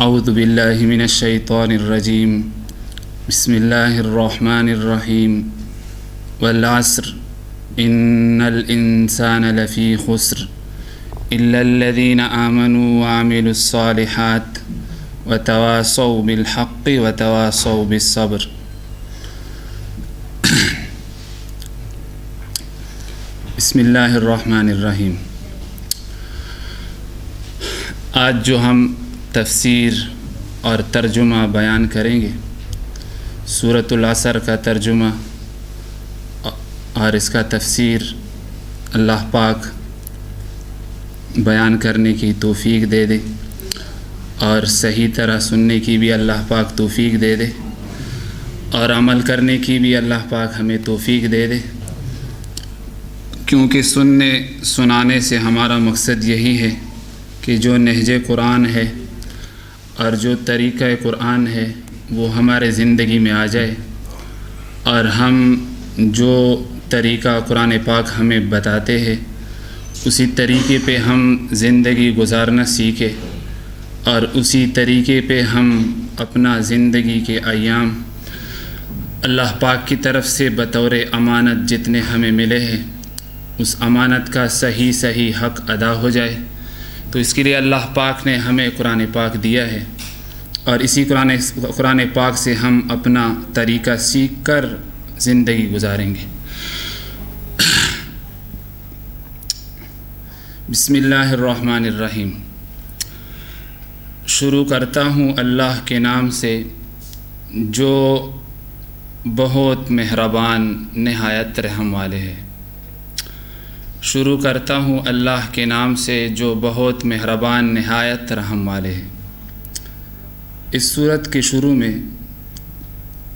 اعوذ باللہ من الشیطان الرجیم بسم اللہ الرحمن الرحیم والعصر ان الانسان لفی خسر الا الذین آمنوا وعملوا الصالحات وتواصوا بالحق وتواصوا بالصبر۔ بسم اللہ الرحمن الرحیم۔ آج جو ہم تفسیر اور ترجمہ بیان کریں گے، سورۃ العصر کا ترجمہ اور اس کا تفسیر اللہ پاک بیان کرنے کی توفیق دے دے اور صحیح طرح سننے کی بھی اللہ پاک توفیق دے دے اور عمل کرنے کی بھی اللہ پاک ہمیں توفیق دے دے، کیونکہ سننے سنانے سے ہمارا مقصد یہی ہے کہ جو نہج قرآن ہے اور جو طریقہ قرآن ہے وہ ہمارے زندگی میں آ جائے اور ہم جو طریقہ قرآن پاک ہمیں بتاتے ہیں اسی طریقے پہ ہم زندگی گزارنا سیکھیں اور اسی طریقے پہ ہم اپنا زندگی کے ایام اللہ پاک کی طرف سے بطور امانت جتنے ہمیں ملے ہیں اس امانت کا صحیح حق ادا ہو جائے۔ تو اس کے لیے اللہ پاک نے ہمیں قرآن پاک دیا ہے اور اسی قرآن پاک سے ہم اپنا طریقہ سیکھ کر زندگی گزاریں گے۔ بسم اللہ الرحمن الرحیم۔ شروع کرتا ہوں اللہ کے نام سے جو بہت مہربان نہایت رحم والے ہیں۔ شروع کرتا ہوں اللہ کے نام سے جو بہت مہربان نہایت رحم والے ہیں۔ اس سورت کے شروع میں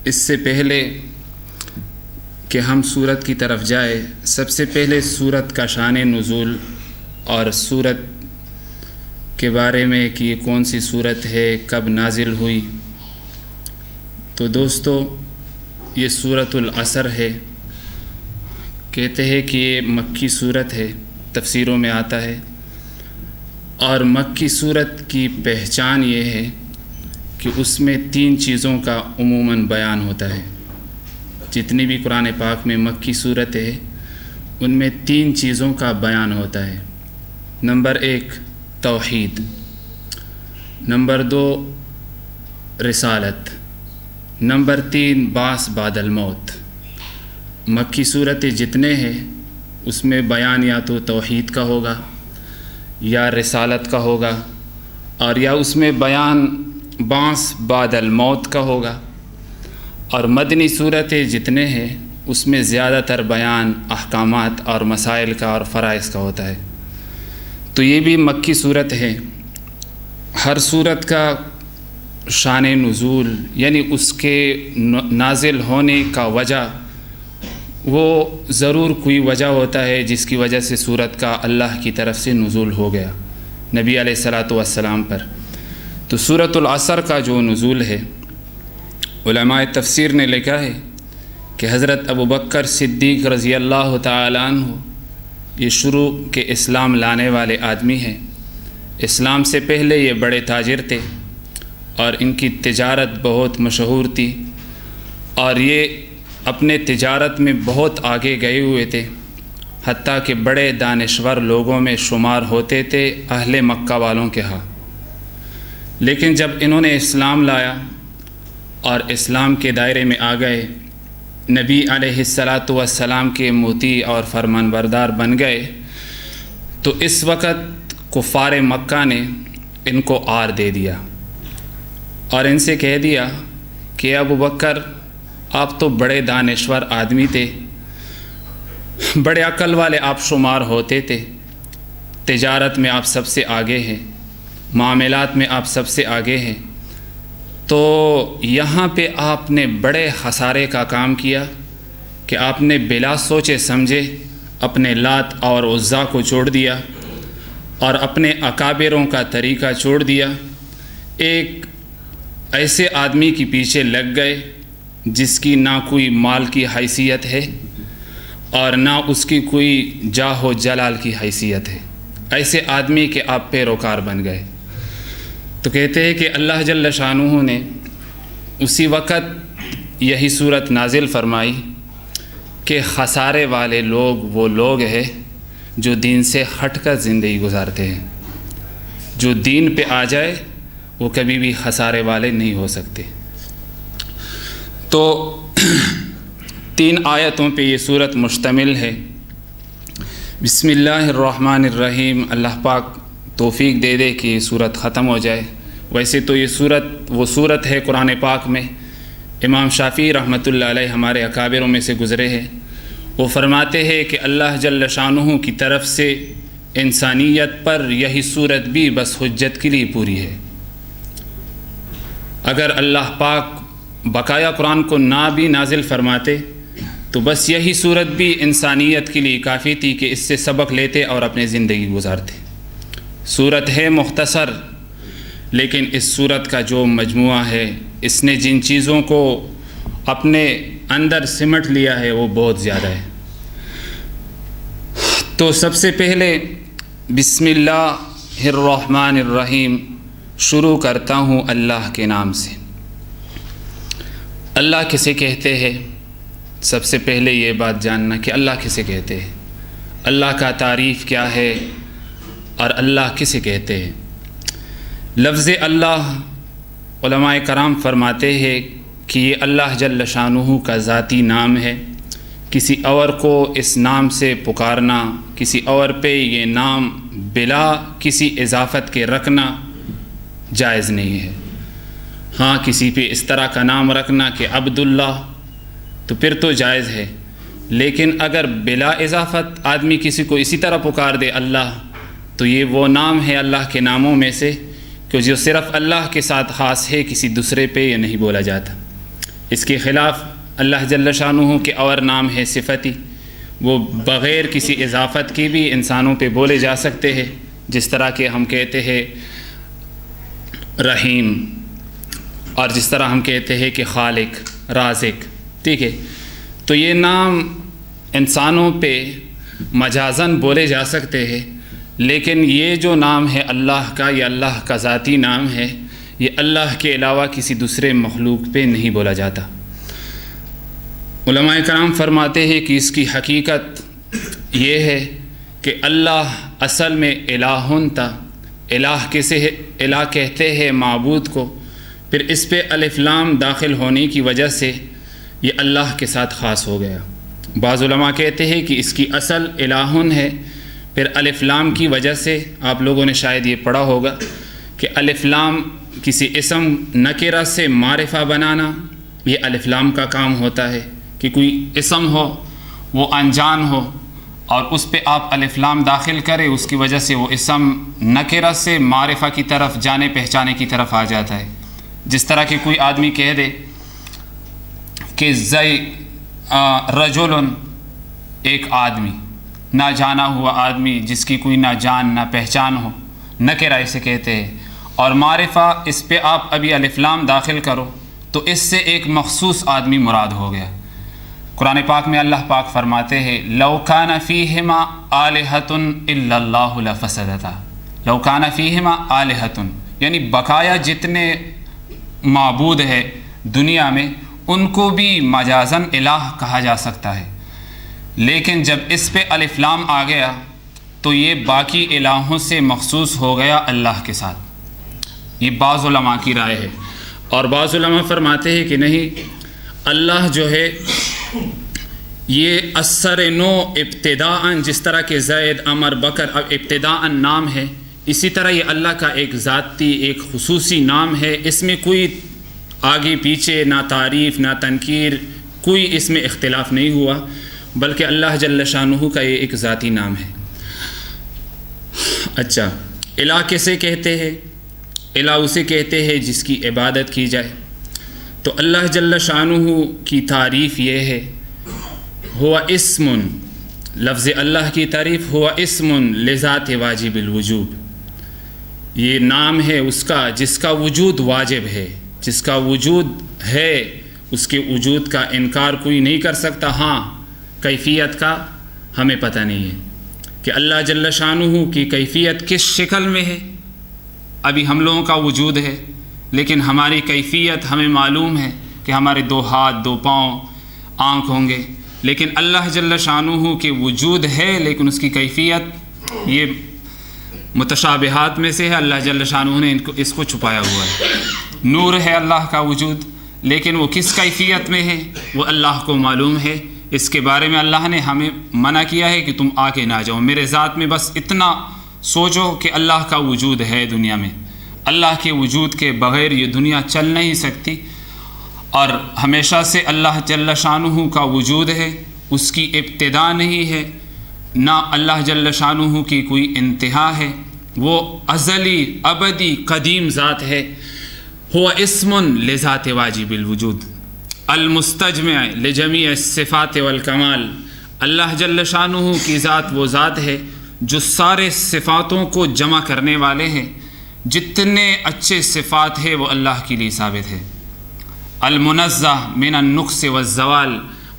اس سے پہلے کہ ہم سورت کی طرف جائے سب سے پہلے سورت کا شان نزول اور سورت کے بارے میں کہ یہ کون سی سورت ہے، کب نازل ہوئی۔ تو دوستو یہ سورۃ العصر ہے، کہتے ہیں کہ یہ مکی صورت ہے، تفسیروں میں آتا ہے، اور مکی صورت کی پہچان یہ ہے کہ اس میں 3 چیزوں کا عموماً بیان ہوتا ہے۔ جتنی بھی قرآن پاک میں مکی صورت ہے ان میں 3 چیزوں کا بیان ہوتا ہے۔ نمبر 1 توحید، نمبر 2 رسالت، نمبر 3 بعث بعد الموت۔ مکی صورتیں جتنے ہیں اس میں بیان یا تو توحید کا ہوگا یا رسالت کا ہوگا اور یا اس میں بیان بعث بعد الموت کا ہوگا، اور مدنی صورتیں جتنے ہیں اس میں زیادہ تر بیان احکامات اور مسائل کا اور فرائض کا ہوتا ہے۔ تو یہ بھی مکی صورت ہے۔ ہر صورت کا شان نزول یعنی اس کے نازل ہونے کا وجہ وہ ضرور کوئی وجہ ہوتا ہے جس کی وجہ سے سورت کا اللہ کی طرف سے نزول ہو گیا نبی علیہ الصلاۃ والسلام پر۔ تو سورۃ العصر کا جو نزول ہے، علماء تفسیر نے لکھا ہے کہ حضرت ابوبکر صدیق رضی اللہ تعالیٰ عنہ یہ شروع کے اسلام لانے والے آدمی ہیں۔ اسلام سے پہلے یہ بڑے تاجر تھے اور ان کی تجارت بہت مشہور تھی اور یہ اپنے تجارت میں بہت آگے گئے ہوئے تھے، حتیٰ کہ بڑے دانشور لوگوں میں شمار ہوتے تھے اہل مکہ والوں کے ہاں۔ لیکن جب انہوں نے اسلام لایا اور اسلام کے دائرے میں آ گئے، نبی علیہ الصلاۃ والسلام کے مطیع اور فرمان بردار بن گئے، تو اس وقت کفار مکہ نے ان کو آر دے دیا اور ان سے کہہ دیا کہ ابوبکر آپ تو بڑے دانشور آدمی تھے، بڑے عقل والے آپ شمار ہوتے تھے، تجارت میں آپ سب سے آگے ہیں، معاملات میں آپ سب سے آگے ہیں، تو یہاں پہ آپ نے بڑے خسارے کا کام کیا کہ آپ نے بلا سوچے سمجھے اپنے لات اور عزا کو چھوڑ دیا اور اپنے اکابروں کا طریقہ چھوڑ دیا، ایک ایسے آدمی کے پیچھے لگ گئے جس کی نہ کوئی مال کی حیثیت ہے اور نہ اس کی کوئی جاہ و جلال کی حیثیت ہے، ایسے آدمی کے آپ پیروکار بن گئے۔ تو کہتے ہیں کہ اللہ جل شانہ نے اسی وقت یہی صورت نازل فرمائی کہ خسارے والے لوگ وہ لوگ ہیں جو دین سے ہٹ کر زندگی گزارتے ہیں. جو دین پہ آ جائے وہ کبھی بھی خسارے والے نہیں ہو سکتے. تو 3 آیتوں پہ یہ صورت مشتمل ہے. بسم اللہ الرحمن الرحیم. اللہ پاک توفیق دے دے کہ یہ صورت ختم ہو جائے. ویسے تو یہ صورت وہ صورت ہے قرآن پاک میں امام شافعی رحمۃ اللہ علیہ ہمارے اکابروں میں سے گزرے ہیں. وہ فرماتے ہیں کہ اللہ جل شانہ کی طرف سے انسانیت پر یہی صورت بھی بس حجت کے لیے پوری ہے. اگر اللہ پاک بقایا قرآن کو نہ بھی نازل فرماتے تو بس یہی صورت بھی انسانیت کے لیے کافی تھی کہ اس سے سبق لیتے اور اپنی زندگی گزارتے. صورت ہے مختصر، لیکن اس صورت کا جو مجموعہ ہے، اس نے جن چیزوں کو اپنے اندر سمٹ لیا ہے وہ بہت زیادہ ہے. تو سب سے پہلے بسم اللہ الرحمن الرحیم شروع کرتا ہوں اللہ کے نام سے. اللہ کسے کہتے ہیں؟ سب سے پہلے یہ بات جاننا کہ اللہ کسے کہتے ہیں، اللہ کا تعریف کیا ہے اور اللہ کسے کہتے ہیں. لفظ اللہ علماء کرام فرماتے ہیں کہ یہ اللہ جل شانہ کا ذاتی نام ہے. کسی اور کو اس نام سے پکارنا، کسی اور پہ یہ نام بلا کسی اضافت کے رکھنا جائز نہیں ہے. ہاں کسی پہ اس طرح کا نام رکھنا کہ عبداللہ تو پھر تو جائز ہے، لیکن اگر بلا اضافت آدمی کسی کو اسی طرح پکار دے اللہ، تو یہ وہ نام ہے اللہ کے ناموں میں سے کہ جو صرف اللہ کے ساتھ خاص ہے، کسی دوسرے پہ یہ نہیں بولا جاتا. اس کے خلاف اللہ جل شانہ کے اور نام ہے صفتی، وہ بغیر کسی اضافت کی بھی انسانوں پہ بولے جا سکتے ہیں. جس طرح کہ ہم کہتے ہیں رحیم، اور جس طرح ہم کہتے ہیں کہ خالق، رازق. ٹھیک ہے، تو یہ نام انسانوں پہ مجازاً بولے جا سکتے ہیں، لیکن یہ جو نام ہے اللہ کا، یہ اللہ کا ذاتی نام ہے، یہ اللہ کے علاوہ کسی دوسرے مخلوق پہ نہیں بولا جاتا. علماء کرام فرماتے ہیں کہ اس کی حقیقت یہ ہے کہ اللہ اصل میں الہٌ تھا. الہ کسے ہے؟ الہ کہتے ہیں معبود کو. پھر اس پہ الف لام داخل ہونے کی وجہ سے یہ اللہ کے ساتھ خاص ہو گیا. بعض علماء کہتے ہیں کہ اس کی اصل الہٌ ہے، پھر الف لام کی وجہ سے آپ لوگوں نے شاید یہ پڑھا ہوگا کہ الف لام کسی اسم نکرہ سے معرفہ بنانا، یہ الف لام کا کام ہوتا ہے. کہ کوئی اسم ہو وہ انجان ہو اور اس پہ آپ الف لام داخل کریں، اس کی وجہ سے وہ اسم نکرہ سے معرفہ کی طرف، جانے پہچانے کی طرف آ جاتا ہے. جس طرح کہ کوئی آدمی کہہ دے کہ رجل، ایک آدمی، نہ جانا ہوا آدمی جس کی کوئی نہ جان نہ پہچان ہو، نکرہ اسے کہتے ہیں. اور معرفہ اس پہ آپ ابھی الف لام داخل کرو تو اس سے ایک مخصوص آدمی مراد ہو گیا. قرآن پاک میں اللہ پاک فرماتے ہیں لو کان فیہما آلہۃ الا اللہ لفسدتا. لو کان فیہما آلہۃ، یعنی بقایا جتنے معبود ہے دنیا میں ان کو بھی مجازاً الہ کہا جا سکتا ہے، لیکن جب اس پہ الف لام آ گیا تو یہ باقی الہوں سے مخصوص ہو گیا اللہ کے ساتھ. یہ بعض علماء کی رائے ہے. اور بعض علماء فرماتے ہیں کہ نہیں، اللہ جو ہے یہ اثر نو ابتداءً، جس طرح کہ زید، عمر، بکر اب ابتداءً نام ہے، اسی طرح یہ اللہ کا ایک ذاتی، ایک خصوصی نام ہے. اس میں کوئی آگے پیچھے نہ تعریف نہ تنکیر، کوئی اس میں اختلاف نہیں ہوا، بلکہ اللہ جل شانہ کا یہ ایک ذاتی نام ہے. اچھا، الہ کیسے کہتے ہیں؟ الہ اسے کہتے ہیں جس کی عبادت کی جائے. تو اللہ جل شانہ کی تعریف یہ ہے، ہوا اسم، لفظ اللہ کی تعریف ہوا اسم لذات واجب الوجوب. یہ نام ہے اس کا جس کا وجود واجب ہے، جس کا وجود ہے، اس کے وجود کا انکار کوئی نہیں کر سکتا. ہاں کیفیت کا ہمیں پتہ نہیں ہے کہ اللہ جل شانہ کی کیفیت کس شکل میں ہے. ابھی ہم لوگوں کا وجود ہے، لیکن ہماری کیفیت ہمیں معلوم ہے کہ ہمارے 2 ہاتھ 2 پاؤں آنکھ ہوں گے، لیکن اللہ جل شانہ کے وجود ہے لیکن اس کی کیفیت یہ متشابہات میں سے ہے۔ اللہ جل شانہ نے اس کو چھپایا ہوا ہے۔ نور ہے اللہ کا وجود، لیکن وہ کس کیفیت میں ہے وہ اللہ کو معلوم ہے۔ اس کے بارے میں اللہ نے ہمیں منع کیا ہے کہ تم آگے نہ جاؤ، میرے ذات میں بس اتنا سوچو کہ اللہ کا وجود ہے دنیا میں، اللہ کے وجود کے بغیر یہ دنیا چل نہیں سکتی، اور ہمیشہ سے اللہ جل شانہ کا وجود ہے، اس کی ابتدا نہیں ہے، نہ اللہ جل شانہ کی کوئی انتہا ہے، وہ ازلی ابدی قدیم ذات ہے۔ هو اسم لذات واجب الوجود المستجمع لجمیع الصفات والکمال، اللہ جل شانہ کی ذات وہ ذات ہے جو سارے صفاتوں کو جمع کرنے والے ہیں، جتنے اچھے صفات ہیں وہ اللہ کے لیے ثابت ہے۔ المنزہ من النقص والزوال،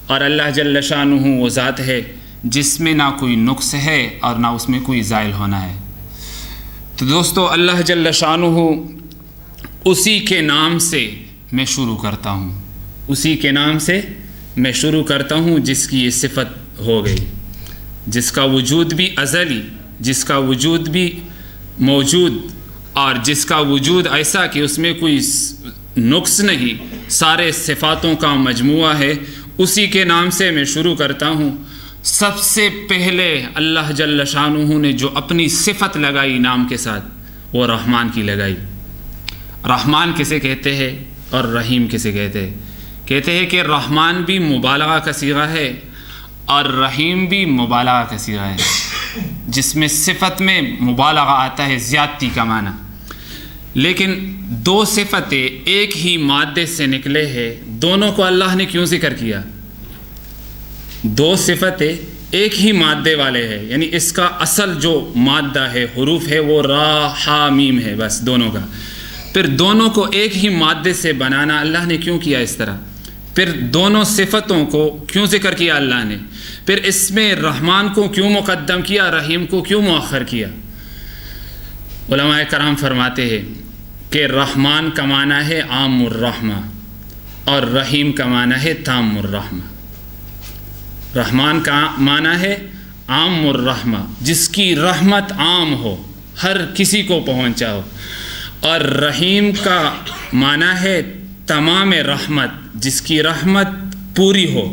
اور اللہ جل شانہ وہ ذات ہے جس میں نہ کوئی نقص ہے اور نہ اس میں کوئی زائل ہونا ہے۔ تو دوستو اللہ جل شانہ اسی کے نام سے میں شروع کرتا ہوں، اسی کے نام سے میں شروع کرتا ہوں جس کی یہ صفت ہو گئی، جس کا وجود بھی ازلی، جس کا وجود بھی موجود، اور جس کا وجود ایسا کہ اس میں کوئی نقص نہیں، سارے صفاتوں کا مجموعہ ہے، اسی کے نام سے میں شروع کرتا ہوں۔ سب سے پہلے اللہ جل شانہ نے جو اپنی صفت لگائی نام کے ساتھ وہ رحمان کی لگائی۔ رحمان کسے کہتے ہیں اور رحیم کسے کہتے ہیں؟ کہتے ہیں کہ رحمان بھی مبالغہ کا صیغہ ہے اور رحیم بھی مبالغہ کا صیغہ ہے، جس میں صفت میں مبالغہ آتا ہے، زیادتی کا معنی، لیکن 2 صفتیں ایک ہی مادے سے نکلے ہیں، دونوں کو اللہ نے کیوں ذکر کیا؟ 2 صفتیں ایک ہی مادے والے ہیں، یعنی اس کا اصل جو مادہ ہے، حروف ہے، وہ را حا میم ہے، بس دونوں کا، پھر دونوں کو ایک ہی مادے سے بنانا اللہ نے کیوں کیا اس طرح؟ پھر دونوں صفتوں کو کیوں ذکر کیا اللہ نے؟ پھر اس میں رحمان کو کیوں مقدم کیا، رحیم کو کیوں مؤخر کیا؟ علماء کرام فرماتے ہیں کہ رحمان کا معنی ہے عام الرحمہ اور رحیم کا معنی ہے تام الرحمہ۔ رحمان کا معنی ہے عام الرحمہ، جس کی رحمت عام ہو، ہر کسی کو پہنچا ہو، اور رحیم کا معنی ہے تمام رحمت، جس کی رحمت پوری ہو۔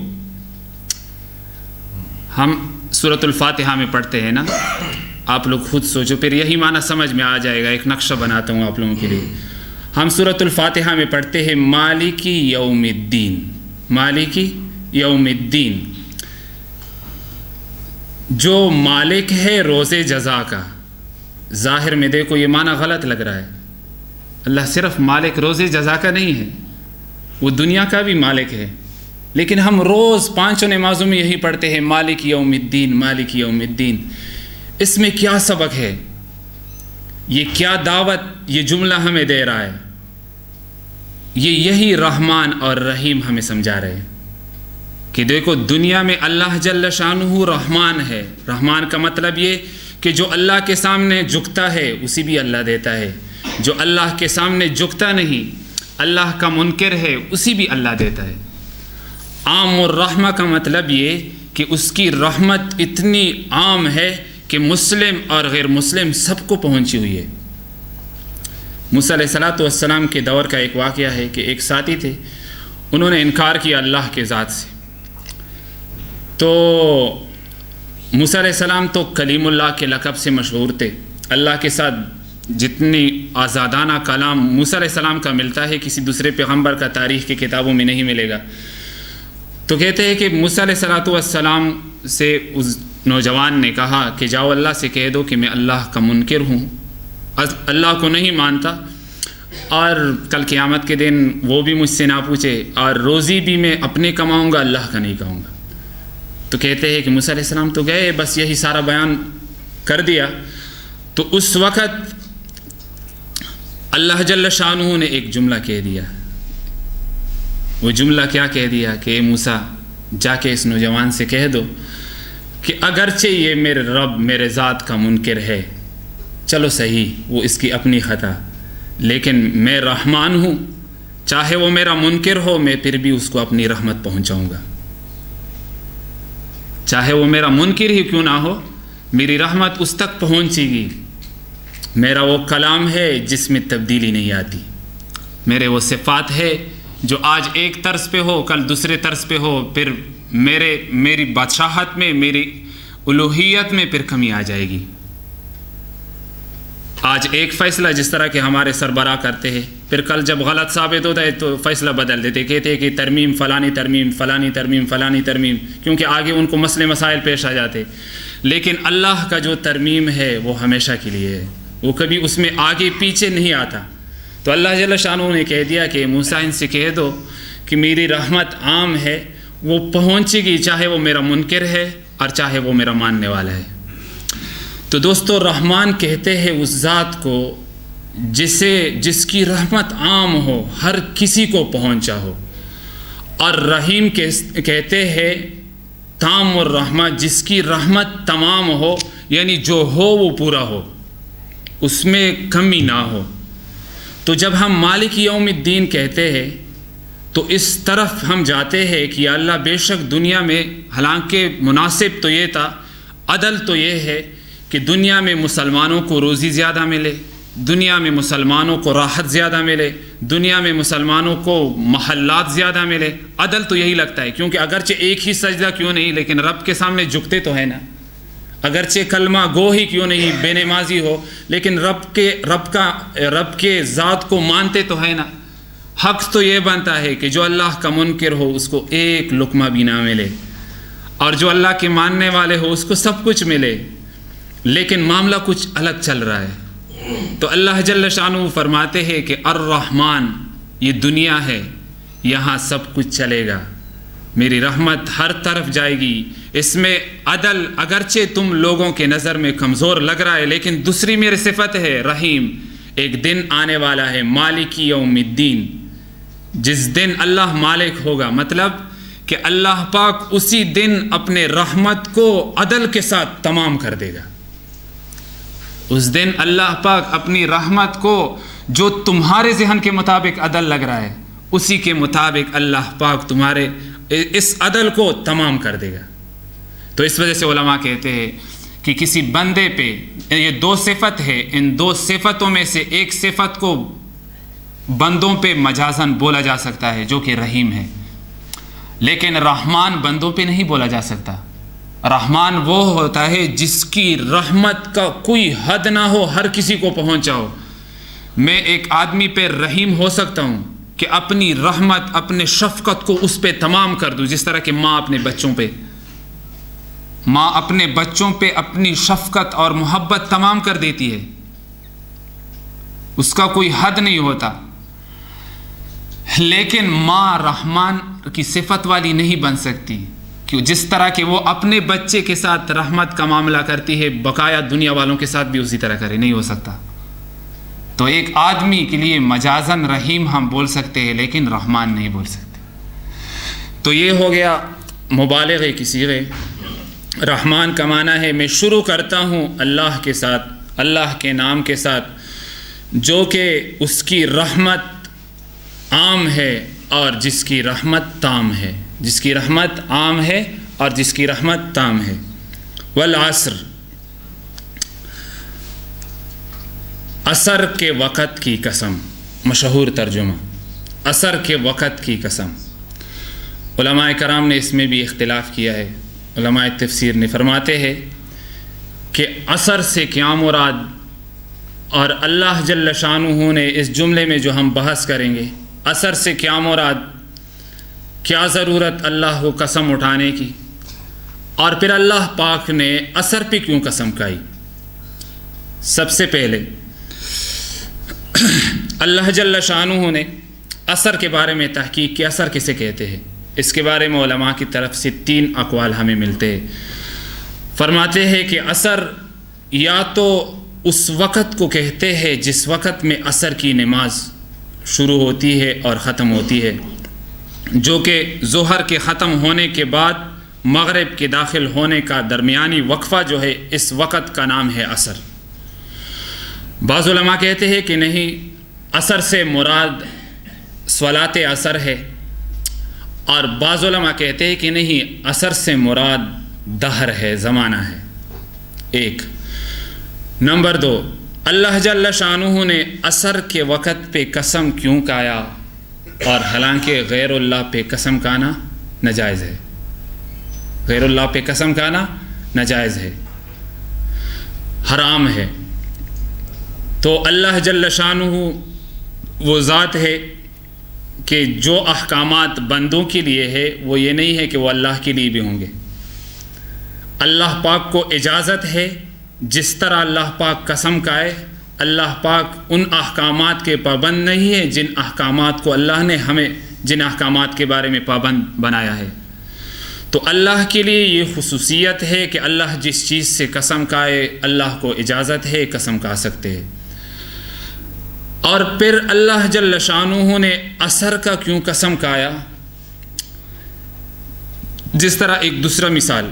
ہم سورۃ الفاتحہ میں پڑھتے ہیں نا، آپ لوگ خود سوچو، پھر یہی معنی سمجھ میں آ جائے گا، ایک نقشہ بناتا ہوں آپ لوگوں کے لیے۔ ہم سورۃ الفاتحہ میں پڑھتے ہیں مالکی یوم الدین، مالکی یوم الدین، جو مالک ہے روز جزا کا۔ ظاہر میں دیکھو یہ معنی غلط لگ رہا ہے، اللہ صرف مالک روز جزا کا نہیں ہے، وہ دنیا کا بھی مالک ہے، لیکن ہم روز 5 نمازوں میں یہی پڑھتے ہیں مالک یوم الدین، مالک یوم الدین۔ اس میں کیا سبق ہے؟ یہ کیا دعوت یہ جملہ ہمیں دے رہا ہے؟ یہی رحمان اور رحیم ہمیں سمجھا رہے ہیں کہ دیکھو دنیا میں اللہ جل شانہ رحمان ہے۔ رحمان کا مطلب یہ کہ جو اللہ کے سامنے جھکتا ہے اسی بھی اللہ دیتا ہے، جو اللہ کے سامنے جھکتا نہیں، اللہ کا منکر ہے، اسی بھی اللہ دیتا ہے۔ عام الرحمہ کا مطلب یہ کہ اس کی رحمت اتنی عام ہے کہ مسلم اور غیر مسلم سب کو پہنچی ہوئی ہے۔ موسیٰ علیہ السلام کے دور کا ایک واقعہ ہے کہ ایک ساتھی تھے، انہوں نے انکار کیا اللہ کے ذات سے، تو موسیٰ علیہ السلام تو کلیم اللہ کے لقب سے مشہور تھے، اللہ کے ساتھ جتنی آزادانہ کلام موسیٰ علیہ السلام کا ملتا ہے کسی دوسرے پیغمبر کا تاریخ کی کتابوں میں نہیں ملے گا۔ تو کہتے ہیں کہ موسیٰ علیہ السلام سے اس نوجوان نے کہا کہ جاؤ اللہ سے کہہ دو کہ میں اللہ کا منکر ہوں، اللہ کو نہیں مانتا، اور کل قیامت کے دن وہ بھی مجھ سے نہ پوچھے، اور روزی بھی میں اپنے کماؤں گا، اللہ کا نہیں کہوں گا۔ تو کہتے ہیں کہ موسیٰ علیہ السلام تو گئے، بس یہی سارا بیان کر دیا۔ تو اس وقت اللہ جل شانہ نے ایک جملہ کہہ دیا۔ وہ جملہ کیا کہہ دیا کہ اے موسیٰ جا کے اس نوجوان سے کہہ دو کہ اگرچہ یہ میرے رب میرے ذات کا منکر ہے، چلو صحیح وہ اس کی اپنی خطا، لیکن میں رحمان ہوں، چاہے وہ میرا منکر ہو میں پھر بھی اس کو اپنی رحمت پہنچاؤں گا، چاہے وہ میرا منکر ہی کیوں نہ ہو میری رحمت اس تک پہنچے گی۔ میرا وہ کلام ہے جس میں تبدیلی نہیں آتی، میرے وہ صفات ہے جو آج ایک طرز پہ ہو کل دوسرے طرز پہ ہو، پھر میری بادشاہت میں میری الوہیت میں پھر کمی آ جائے گی۔ آج ایک فیصلہ جس طرح کہ ہمارے سربراہ کرتے ہیں، پھر کل جب غلط ثابت ہوتا ہے تو فیصلہ بدل دیتے، کہتے ہیں کہ ترمیم فلانی ترمیم فلانی ترمیم فلانی ترمیم، کیونکہ آگے ان کو مسئلے مسائل پیش آ جاتے۔ لیکن اللہ کا جو ترمیم ہے وہ ہمیشہ کے لیے ہے، وہ کبھی اس میں آگے پیچھے نہیں آتا۔ تو اللہ جل شانہ نے کہہ دیا کہ موسیٰ ان سے کہہ دو کہ میری رحمت عام ہے، وہ پہنچے گی چاہے وہ میرا منکر ہے اور چاہے وہ میرا ماننے والا ہے۔ تو دوستو رحمان کہتے ہیں اس ذات کو جس کی رحمت عام ہو، ہر کسی کو پہنچا ہو، اور رحیم کہتے ہیں تام الرحمت، جس کی رحمت تمام ہو، یعنی جو ہو وہ پورا ہو، اس میں کمی نہ ہو۔ تو جب ہم مالک یوم الدین کہتے ہیں تو اس طرف ہم جاتے ہیں کہ یا اللہ بے شک دنیا میں، حالانکہ مناسب تو یہ تھا، عدل تو یہ ہے کہ دنیا میں مسلمانوں کو روزی زیادہ ملے، دنیا میں مسلمانوں کو راحت زیادہ ملے، دنیا میں مسلمانوں کو محلات زیادہ ملے۔ عدل تو یہی لگتا ہے، کیونکہ اگرچہ ایک ہی سجدہ کیوں نہیں لیکن رب کے سامنے جھکتے تو ہے نا، اگرچہ کلمہ گو ہی کیوں نہیں، بے نمازی ہو، لیکن رب کے ذات کو مانتے تو ہے نا۔ حق تو یہ بنتا ہے کہ جو اللہ کا منکر ہو اس کو ایک لقمہ بھی نہ ملے، اور جو اللہ کے ماننے والے ہو اس کو سب کچھ ملے، لیکن معاملہ کچھ الگ چل رہا ہے۔ تو اللہ جل شانہ فرماتے ہیں کہ الرحمن، یہ دنیا ہے، یہاں سب کچھ چلے گا، میری رحمت ہر طرف جائے گی، اس میں عدل اگرچہ تم لوگوں کے نظر میں کمزور لگ رہا ہے لیکن دوسری میری صفت ہے رحیم۔ ایک دن آنے والا ہے مالک یوم الدین، جس دن اللہ مالک ہوگا، مطلب کہ اللہ پاک اسی دن اپنے رحمت کو عدل کے ساتھ تمام کر دے گا۔ اس دن اللہ پاک اپنی رحمت کو جو تمہارے ذہن کے مطابق عدل لگ رہا ہے اسی کے مطابق اللہ پاک تمہارے اس عدل کو تمام کر دے گا۔ تو اس وجہ سے علماء کہتے ہیں کہ کسی بندے پہ یہ دو صفت ہے، ان دو صفتوں میں سے ایک صفت کو بندوں پہ مجازن بولا جا سکتا ہے جو کہ رحیم ہے، لیکن رحمان بندوں پہ نہیں بولا جا سکتا۔ رحمان وہ ہوتا ہے جس کی رحمت کا کوئی حد نہ ہو، ہر کسی کو پہنچاؤ۔ میں ایک آدمی پہ رحیم ہو سکتا ہوں کہ اپنی رحمت اپنے شفقت کو اس پہ تمام کر دوں، جس طرح کہ ماں اپنے بچوں پہ اپنی شفقت اور محبت تمام کر دیتی ہے، اس کا کوئی حد نہیں ہوتا۔ لیکن ماں رحمان کی صفت والی نہیں بن سکتی، کہ جس طرح کہ وہ اپنے بچے کے ساتھ رحمت کا معاملہ کرتی ہے بقایا دنیا والوں کے ساتھ بھی اسی طرح کرے، نہیں ہو سکتا۔ تو ایک آدمی کے لیے مجازن رحیم ہم بول سکتے ہیں لیکن رحمان نہیں بول سکتے۔ تو یہ ہو گیا مبالغے کی صیغے۔ رحمان کا معنی ہے میں شروع کرتا ہوں اللہ کے ساتھ، اللہ کے نام کے ساتھ، جو کہ اس کی رحمت عام ہے اور جس کی رحمت تام ہے، جس کی رحمت عام ہے اور جس کی رحمت تام ہے۔ والعصر، عصر کے وقت کی قسم، مشہور ترجمہ، عصر کے وقت کی قسم۔ علماء کرام نے اس میں بھی اختلاف کیا ہے۔ علماء تفسیر نے فرماتے ہیں کہ عصر سے کیا مراد، اور اللہ جل شانہ نے اس جملے میں جو ہم بحث کریں گے عصر سے کیا مراد، کیا ضرورت اللہ کو قسم اٹھانے کی، اور پھر اللہ پاک نے عصر پہ کیوں قسم کھائی۔ سب سے پہلے اللہ جل شانہ نے عصر کے بارے میں تحقیق کی، عصر کسے کہتے ہیں، اس کے بارے میں علماء کی طرف سے 3 اقوال ہمیں ملتے ہیں۔ فرماتے ہیں کہ عصر یا تو اس وقت کو کہتے ہیں جس وقت میں عصر کی نماز شروع ہوتی ہے اور ختم ہوتی ہے، جو کہ ظہر کے ختم ہونے کے بعد مغرب کے داخل ہونے کا درمیانی وقفہ جو ہے، اس وقت کا نام ہے عصر۔ بعض علماء کہتے ہیں کہ نہیں، عصر سے مراد صلاۃ عصر ہے، اور بعض علماء کہتے ہیں کہ نہیں، عصر سے مراد دہر ہے، زمانہ ہے۔ ایک نمبر 2، اللہ جل شانہ نے عصر کے وقت پہ قسم کیوں کھایا، اور حالانکہ غیر اللہ پہ قسم کھانا ناجائز ہے، غیر اللہ پہ قسم کھانا ناجائز ہے، حرام ہے۔ تو اللہ جل شانہ وہ ذات ہے کہ جو احکامات بندوں کے لیے ہے وہ یہ نہیں ہے کہ وہ اللہ کے لیے بھی ہوں گے۔ اللہ پاک کو اجازت ہے جس طرح اللہ پاک قسم کھائے، اللہ پاک ان احکامات کے پابند نہیں ہے جن احکامات کو اللہ نے ہمیں جن احکامات کے بارے میں پابند بنایا ہے۔ تو اللہ کے لیے یہ خصوصیت ہے کہ اللہ جس چیز سے قسم کھائے اللہ کو اجازت ہے قسم کھا سکتے ہیں۔ اور پھر اللہ جل شانہ نے عصر کا کیوں قسم کھایا؟ جس طرح ایک دوسرا مثال،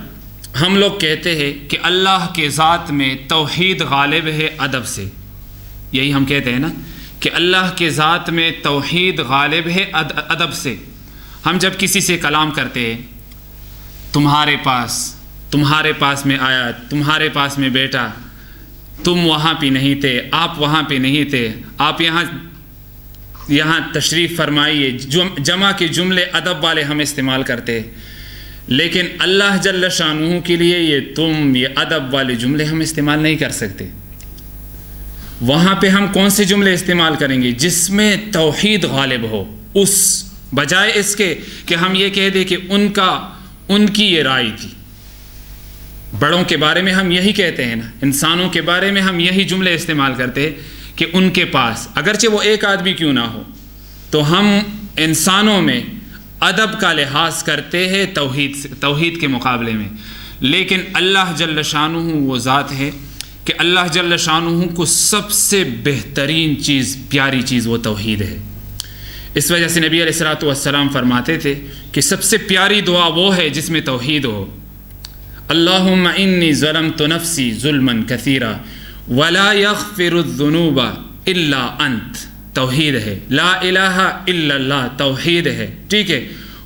ہم لوگ کہتے ہیں کہ اللہ کے ذات میں توحید غالب ہے ادب سے، یہی ہم کہتے ہیں نا کہ اللہ کے ذات میں توحید غالب ہے ادب سے۔ ہم جب کسی سے کلام کرتے ہیں، تمہارے پاس میں آیا، تمہارے پاس میں بیٹا، تم وہاں پہ نہیں تھے، آپ وہاں پہ نہیں تھے، آپ یہاں تشریف فرمائیے، جمع کے جملے ادب والے ہم استعمال کرتے ہیں، لیکن اللہ جل شانہ کے لیے یہ ادب والے جملے ہم استعمال نہیں کر سکتے۔ وہاں پہ ہم کون سے جملے استعمال کریں گے؟ جس میں توحید غالب ہو، اس بجائے اس کے کہ ہم یہ کہہ دیں کہ ان کی یہ رائے تھی۔ بڑوں کے بارے میں ہم یہی کہتے ہیں نا، انسانوں کے بارے میں ہم یہی جملے استعمال کرتے ہیں کہ ان کے پاس، اگرچہ وہ ایک آدمی کیوں نہ ہو، تو ہم انسانوں میں ادب کا لحاظ کرتے ہیں توحید کے مقابلے میں۔ لیکن اللہ جل شانہ وہ ذات ہے کہ اللہ جل شانہ کو سب سے بہترین چیز، پیاری چیز وہ توحید ہے۔ اس وجہ سے نبی علیہ الصلوۃ والسلام فرماتے تھے کہ سب سے پیاری دعا وہ ہے جس میں توحید ہو۔ اللہم انی ظلمت نفسی ظلما کثیرا ولا یغفر الذنوب الا انت، توحید ہے۔ لا الہ الا اللہ، توحید ہے، ٹھیک ہے۔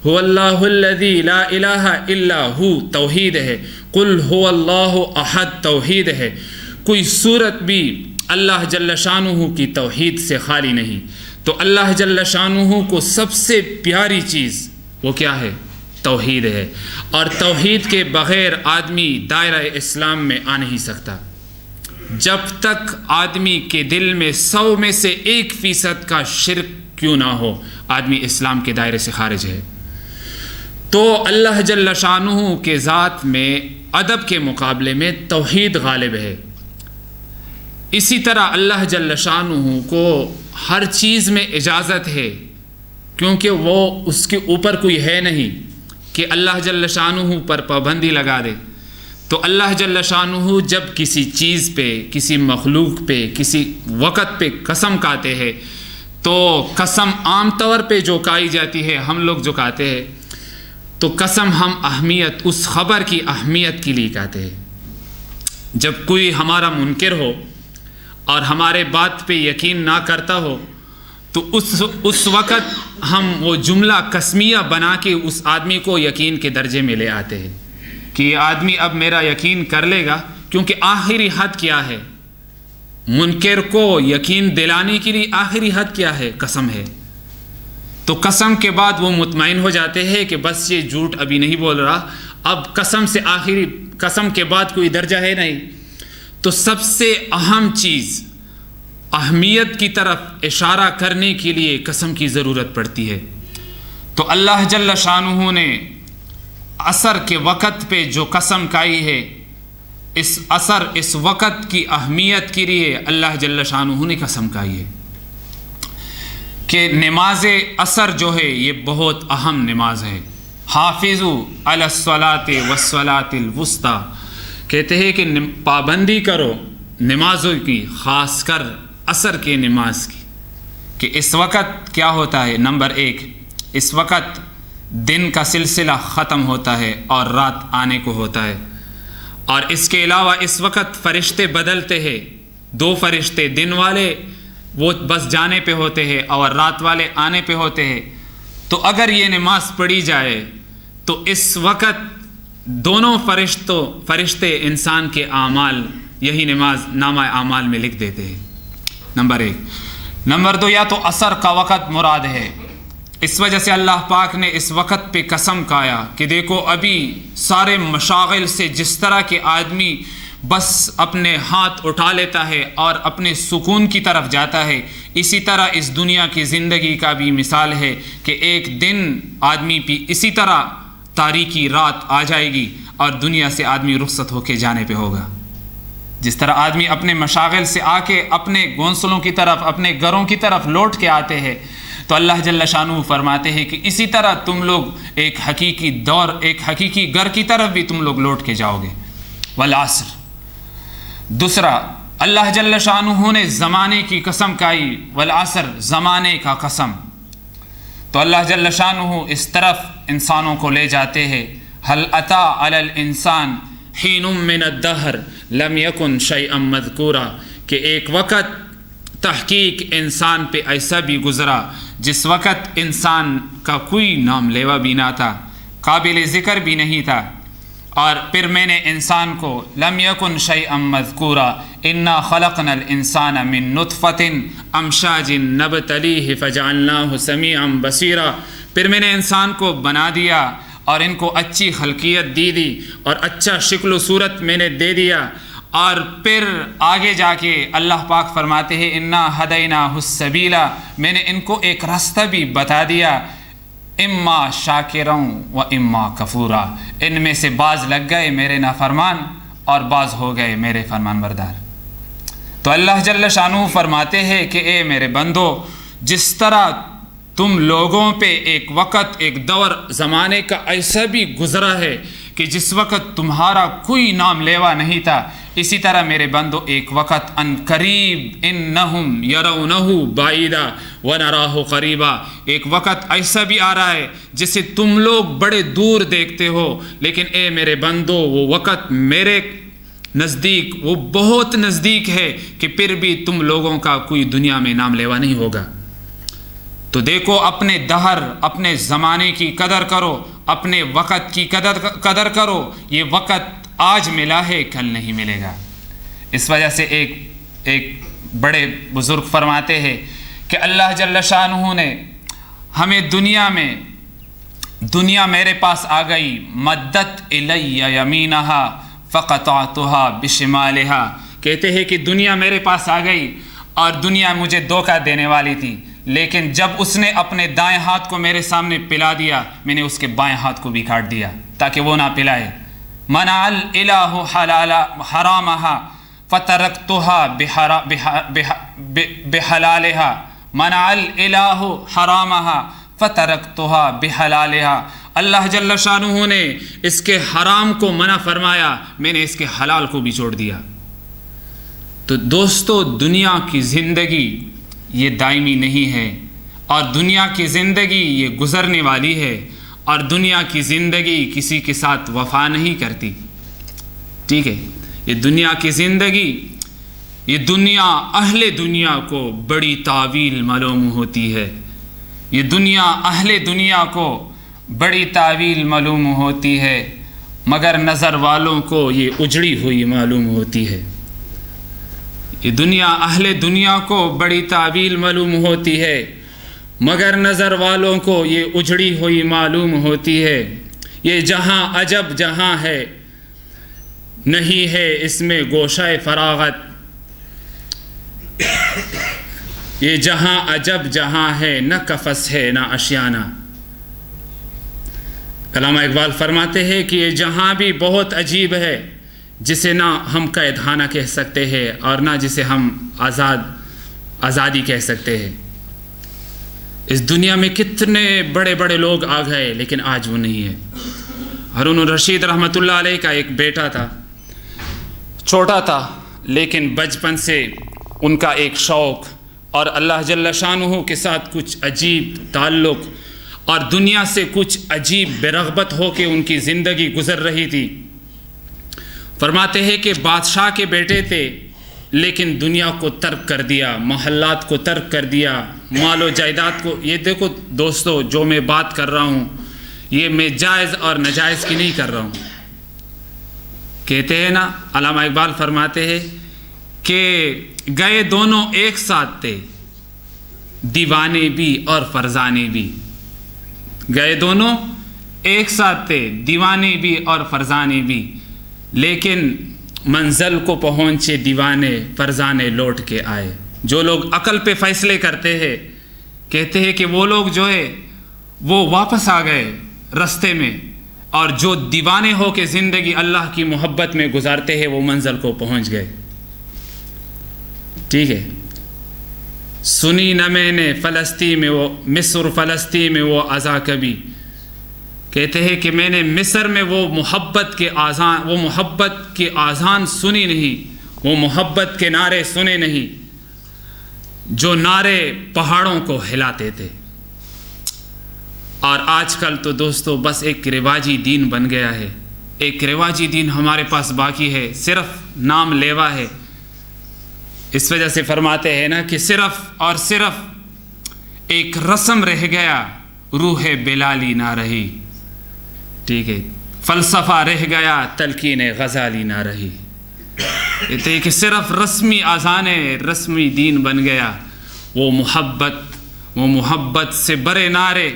هو اللہ الذی لا الہ الا ہو، توحید ہے۔ قل هو اللہ احد، توحید ہے۔ کوئی صورت بھی اللہ جل شانہ کی توحید سے خالی نہیں۔ تو اللہ جل شانہ کو سب سے پیاری چیز وہ کیا ہے؟ توحید ہے، اور توحید کے بغیر آدمی دائرہ اسلام میں آ نہیں سکتا۔ جب تک آدمی کے دل میں 100 میں سے 1% کا شرک کیوں نہ ہو، آدمی اسلام کے دائرے سے خارج ہے۔ تو اللہ جل شانہ کے ذات میں ادب کے مقابلے میں توحید غالب ہے۔ اسی طرح اللہ جل شانہ کو ہر چیز میں اجازت ہے، کیونکہ وہ اس کے اوپر کوئی ہے نہیں کہ اللہ جل شانہ پر پابندی لگا دے۔ تو اللہ جل شانہ جب کسی چیز پہ، کسی مخلوق پہ، کسی وقت پہ قسم کھاتے ہیں، تو قسم عام طور پہ جو کھائی جاتی ہے، ہم لوگ جو کھاتے ہیں، تو قسم ہم اہمیت، اس خبر کی اہمیت کے لیے کہتے ہیں۔ جب کوئی ہمارا منکر ہو اور ہمارے بات پہ یقین نہ کرتا ہو، تو اس وقت ہم وہ جملہ قسمیہ بنا کے اس آدمی کو یقین کے درجے میں لے آتے ہیں کہ یہ آدمی اب میرا یقین کر لے گا، کیونکہ آخری حد کیا ہے؟ منکر کو یقین دلانے کے لیے آخری حد کیا ہے؟ قسم ہے۔ تو قسم کے بعد وہ مطمئن ہو جاتے ہیں کہ بس یہ جھوٹ ابھی نہیں بول رہا، اب قسم سے آخری، قسم کے بعد کوئی درجہ ہے نہیں۔ تو سب سے اہم چیز، اہمیت کی طرف اشارہ کرنے کے لیے قسم کی ضرورت پڑتی ہے۔ تو اللہ جل شانہ نے عصر کے وقت پہ جو قسم کھائی ہے، اس عصر، اس وقت کی اہمیت کے لیے اللہ جل شانہ نے قسم کھائی ہے کہ نماز عصر جو ہے یہ بہت اہم نماز ہے۔ حافظوا علی الصلاۃ والصلاۃ الوسطی، کہتے ہیں کہ پابندی کرو نمازوں کی، خاص کر عصر کے نماز کی، کہ اس وقت کیا ہوتا ہے؟ نمبر 1، اس وقت دن کا سلسلہ ختم ہوتا ہے اور رات آنے کو ہوتا ہے، اور اس کے علاوہ اس وقت فرشتے بدلتے ہیں، دو فرشتے دن والے وہ بس جانے پہ ہوتے ہیں اور رات والے آنے پہ ہوتے ہیں. تو اگر یہ نماز پڑھی جائے تو اس وقت دونوں فرشتے انسان کے اعمال یہی نماز نامہ اعمال میں لکھ دیتے ہیں. نمبر 1. نمبر 2، یا تو عصر کا وقت مراد ہے. اس وجہ سے اللہ پاک نے اس وقت پہ قسم کھایا کہ دیکھو ابھی سارے مشاغل سے جس طرح کہ آدمی بس اپنے ہاتھ اٹھا لیتا ہے اور اپنے سکون کی طرف جاتا ہے، اسی طرح اس دنیا کی زندگی کا بھی مثال ہے کہ ایک دن آدمی بھی اسی طرح تاریکی رات آ جائے گی اور دنیا سے آدمی رخصت ہو کے جانے پہ ہوگا. جس طرح آدمی اپنے مشاغل سے آ کے اپنے گھونسلوں کی طرف اپنے گھروں کی طرف لوٹ کے آتے ہیں، تو اللہ جل شانہ فرماتے ہیں کہ اسی طرح تم لوگ ایک حقیقی گھر کی طرف بھی تم لوگ لوٹ کے جاؤ گے. والعصر. دوسرا، اللہ جل شانہ نے زمانے کی قسم کھائی. والعصر، زمانے کا قسم. تو اللہ جل شانہ اس طرف انسانوں کو لے جاتے ہیں. هل اتی علی الانسان حین من الدہر لم یکن شیئا مذکورا، کہ ایک وقت تحقیق انسان پہ ایسا بھی گزرا جس وقت انسان کا کوئی نام لیوا بھی نہ تھا، قابل ذکر بھی نہیں تھا. اور پھر میں نے انسان کو لم یکن شیئا مذکورا انا خلقنا الانسان من نطفۃ امشاج نبتلیہ فجعلناہ سمیعا بصیرا. پھر میں نے انسان کو بنا دیا اور ان کو اچھی خلقیت دی اور اچھا شکل و صورت میں نے دے دیا. اور پھر آگے جا کے اللہ پاک فرماتے ہیں انا ہدیناہ السبیل، میں نے ان کو ایک راستہ بھی بتا دیا، اما شاکرا و اما کفورا. ان میں سے بعض لگ گئے میرے نافرمان اور بعض ہو گئے میرے فرمان بردار. تو اللہ جل شانہ فرماتے ہیں کہ اے میرے بندو، جس طرح تم لوگوں پہ ایک وقت ایک دور زمانے کا ایسا بھی گزرا ہے کہ جس وقت تمہارا کوئی نام لیوا نہیں تھا، اسی طرح میرے بندو ایک وقت ان قریب انہم یرونہ بعیدا ونراہ قریبا، ایک وقت ایسا بھی آ رہا ہے جسے تم لوگ بڑے دور دیکھتے ہو، لیکن اے میرے بندو وہ وقت میرے نزدیک وہ بہت نزدیک ہے کہ پھر بھی تم لوگوں کا کوئی دنیا میں نام لیوا نہیں ہوگا. تو دیکھو اپنے دہر اپنے زمانے کی قدر کرو، اپنے وقت کی قدر کرو. یہ وقت آج ملا ہے کل نہیں ملے گا. اس وجہ سے ایک بڑے بزرگ فرماتے ہیں کہ اللہ جل شانہ نے ہمیں دنیا میرے پاس آ گئی، مدت الی یمینہا فقطعتہا بشمالہا. کہتے ہیں کہ دنیا میرے پاس آ گئی اور دنیا مجھے دھوکہ دینے والی تھی، لیکن جب اس نے اپنے دائیں ہاتھ کو میرے سامنے پلا دیا، میں نے اس کے بائیں ہاتھ کو بھی کاٹ دیا تاکہ وہ نہ پلائے. منع الالہ حرامہا فترکتہا بحلالہا. منع الالہ حرامہا فترکتہا بحلالہا. اللہ جل شانہ نے اس کے حرام کو منع فرمایا، میں نے اس کے حلال کو بھی چھوڑ دیا. تو دوستو، دنیا کی زندگی یہ دائمی نہیں ہے، اور دنیا کی زندگی یہ گزرنے والی ہے، اور دنیا کی زندگی کسی کے ساتھ وفا نہیں کرتی. ٹھیک ہے، یہ دنیا کی زندگی، یہ دنیا اہل دنیا کو بڑی تعویل معلوم ہوتی ہے. یہ دنیا اہل دنیا کو بڑی تعویل معلوم ہوتی ہے، مگر نظر والوں کو یہ اجڑی ہوئی معلوم ہوتی ہے. یہ دنیا اہل دنیا کو بڑی تعویل معلوم ہوتی ہے، مگر نظر والوں کو یہ اجڑی ہوئی معلوم ہوتی ہے. یہ جہاں عجب جہاں ہے، نہیں ہے اس میں گوشہ فراغت. یہ جہاں عجب جہاں ہے، نہ قفس ہے نہ اشیانہ. علامہ اقبال فرماتے ہیں کہ یہ جہاں بھی بہت عجیب ہے، جسے نہ ہم قید خانہ کہہ سکتے ہیں اور نہ جسے ہم آزادی کہہ سکتے ہیں. اس دنیا میں کتنے بڑے بڑے لوگ آ گئے، لیکن آج وہ نہیں ہے. ہارون الرشید رحمۃ اللہ علیہ کا ایک بیٹا تھا، چھوٹا تھا، لیکن بچپن سے ان کا ایک شوق اور اللہ جل شانہ کے ساتھ کچھ عجیب تعلق اور دنیا سے کچھ عجیب بے رغبت ہو کے ان کی زندگی گزر رہی تھی. فرماتے ہیں کہ بادشاہ کے بیٹے تھے، لیکن دنیا کو ترک کر دیا، محلات کو ترک کر دیا، مال و جائیداد کو. یہ دیکھو دوستو، جو میں بات کر رہا ہوں یہ میں جائز اور ناجائز کی نہیں کر رہا ہوں. کہتے ہیں نا، علامہ اقبال فرماتے ہیں کہ گئے دونوں ایک ساتھ تھے، دیوانے بھی اور فرزانے بھی. گئے دونوں ایک ساتھ تھے، دیوانے بھی اور فرزانے بھی، لیکن منزل کو پہنچے دیوانے، فرزانے لوٹ کے آئے. جو لوگ عقل پہ فیصلے کرتے ہیں کہتے ہیں کہ وہ لوگ جو ہے وہ واپس آ گئے رستے میں، اور جو دیوانے ہو کے زندگی اللہ کی محبت میں گزارتے ہیں وہ منزل کو پہنچ گئے. ٹھیک ہے. سنی نہ میں نے فلسطین میں وہ مصر فلسطین میں وہ اذا کبھی. کہتے ہیں کہ میں نے مصر میں وہ محبت کے آذان سنی نہیں، وہ محبت کے نعرے سنے نہیں جو نعرے پہاڑوں کو ہلاتے تھے. اور آج کل تو دوستو بس ایک رواجی دین بن گیا ہے. ایک رواجی دین ہمارے پاس باقی ہے، صرف نام لیوا ہے. اس وجہ سے فرماتے ہیں نا کہ صرف اور صرف ایک رسم رہ گیا، روح بلالی نہ رہی. ٹھیک ہے. فلسفہ رہ گیا، تلقین غزالی نہ رہی. کہتے ہیں کہ صرف رسمی اذانیں، رسمی دین بن گیا. وہ محبت سے بڑے نعرے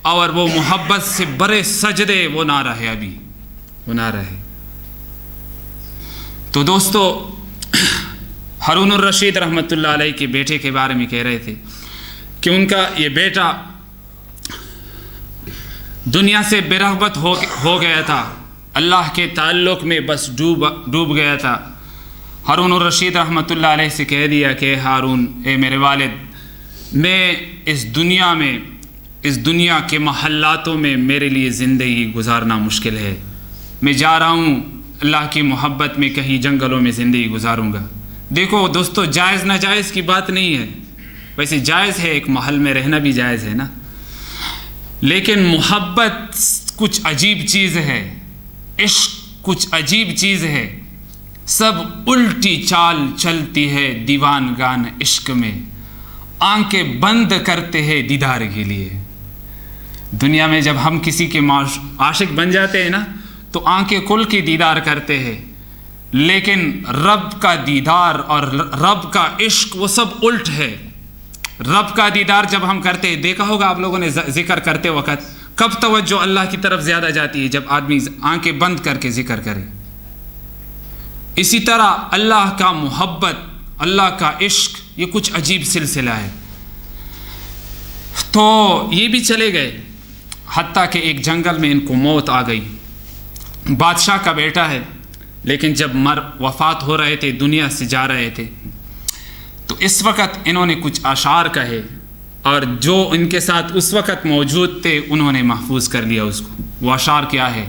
اور وہ محبت سے بڑے سجدے وہ نہ رہے، ابھی وہ نہ رہے. تو دوستو، ہارون الرشید رحمۃ اللہ علیہ کے بیٹے کے بارے میں کہہ رہے تھے کہ ان کا یہ بیٹا دنیا سے بے رغبت ہو گیا تھا، اللہ کے تعلق میں بس ڈوب گیا تھا. ہارون الرشید رحمۃ اللہ علیہ سے کہہ دیا کہ ہارون، اے میرے والد، میں اس دنیا کے محلاتوں میں میرے لیے زندگی گزارنا مشکل ہے. میں جا رہا ہوں اللہ کی محبت میں، کہیں جنگلوں میں زندگی گزاروں گا. دیکھو دوستو، جائز ناجائز کی بات نہیں ہے. ویسے جائز ہے، ایک محل میں رہنا بھی جائز ہے نا، لیکن محبت کچھ عجیب چیز ہے، عشق کچھ عجیب چیز ہے. سب الٹی چال چلتی ہے دیوان گان عشق میں، آنکھیں بند کرتے ہیں دیدار کے لیے. دنیا میں جب ہم کسی کے عاشق بن جاتے ہیں نا تو آنکھیں کھل کے دیدار کرتے ہیں، لیکن رب کا دیدار اور رب کا عشق وہ سب الٹ ہے. رب کا دیدار جب ہم کرتے ہیں، دیکھا ہوگا آپ لوگوں نے ذکر کرتے وقت کب توجہ اللہ کی طرف زیادہ جاتی ہے؟ جب آدمی آنکھیں بند کر کے ذکر کرے. اسی طرح اللہ کا محبت، اللہ کا عشق، یہ کچھ عجیب سلسلہ ہے. تو یہ بھی چلے گئے، حتیٰ کہ ایک جنگل میں ان کو موت آ گئی. بادشاہ کا بیٹا ہے، لیکن جب وفات ہو رہے تھے، دنیا سے جا رہے تھے، تو اس وقت انہوں نے کچھ اشعار کہے، اور جو ان کے ساتھ اس وقت موجود تھے انہوں نے محفوظ کر لیا اس کو. وہ اشعار کیا ہے؟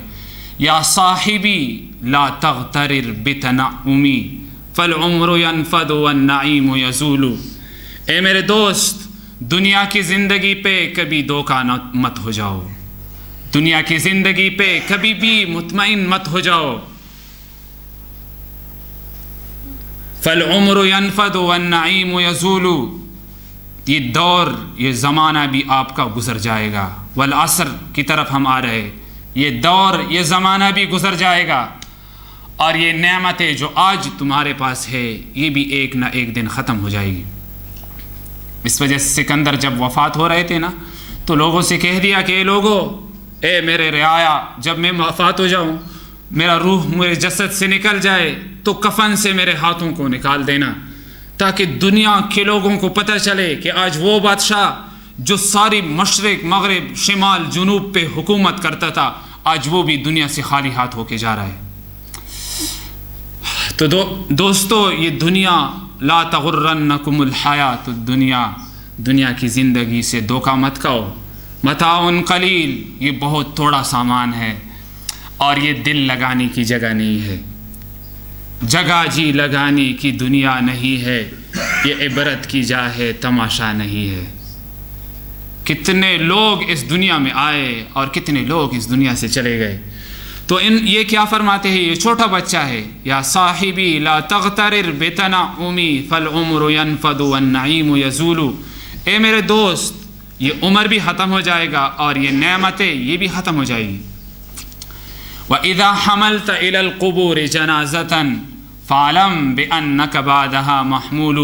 یا صاحبی لا تغترر بتنعمی فالعمر ينفد والنعیم یزول. اے میرے دوست، دنیا کی زندگی پہ کبھی دھوکہ مت ہو جاؤ، دنیا کی زندگی پہ کبھی بھی مطمئن مت ہو جاؤ. فالعمر ينفد والنعیم یزول. یہ دور، یہ زمانہ بھی آپ کا گزر جائے گا. والعصر کی طرف ہم آ رہے، یہ دور، یہ زمانہ بھی گزر جائے گا، اور یہ نعمتیں جو آج تمہارے پاس ہے یہ بھی ایک نہ ایک دن ختم ہو جائے گی. اس وجہ سے سکندر جب وفات ہو رہے تھے نا تو لوگوں سے کہہ دیا کہ اے لوگو، اے میرے رعایا، جب میں وفات ہو جاؤں، میرا روح میرے جسد سے نکل جائے تو کفن سے میرے ہاتھوں کو نکال دینا، تاکہ دنیا کے لوگوں کو پتہ چلے کہ آج وہ بادشاہ جو ساری مشرق مغرب شمال جنوب پہ حکومت کرتا تھا، آج وہ بھی دنیا سے خالی ہاتھ ہو کے جا رہا ہے. تو دوستو، یہ دنیا، لا تغرنکم الحیات الدنیا، دنیا کی زندگی سے دھوکہ مت کھاؤ. متاع قلیل، یہ بہت تھوڑا سامان ہے، اور یہ دل لگانے کی جگہ نہیں ہے. جگہ جی لگانے کی دنیا نہیں ہے، یہ عبرت کی جا ہے، تماشا نہیں ہے. کتنے لوگ اس دنیا میں آئے اور کتنے لوگ اس دنیا سے چلے گئے. تو یہ کیا فرماتے ہیں؟ یہ چھوٹا بچہ ہے، یا صاحبی لا تغترر بتنعمی فالعمر ينفد والنعیم یزول، اے میرے دوست یہ عمر بھی ختم ہو جائے گا اور یہ نعمتیں یہ بھی ختم ہو جائے گی۔ وَإِذَا حَمَلْتَ إِلَى الْقُبُورِ جَنَازَةً فَاعْلَمْ بِأَنَّكَ بَعْدَهَا مَحْمُولُ،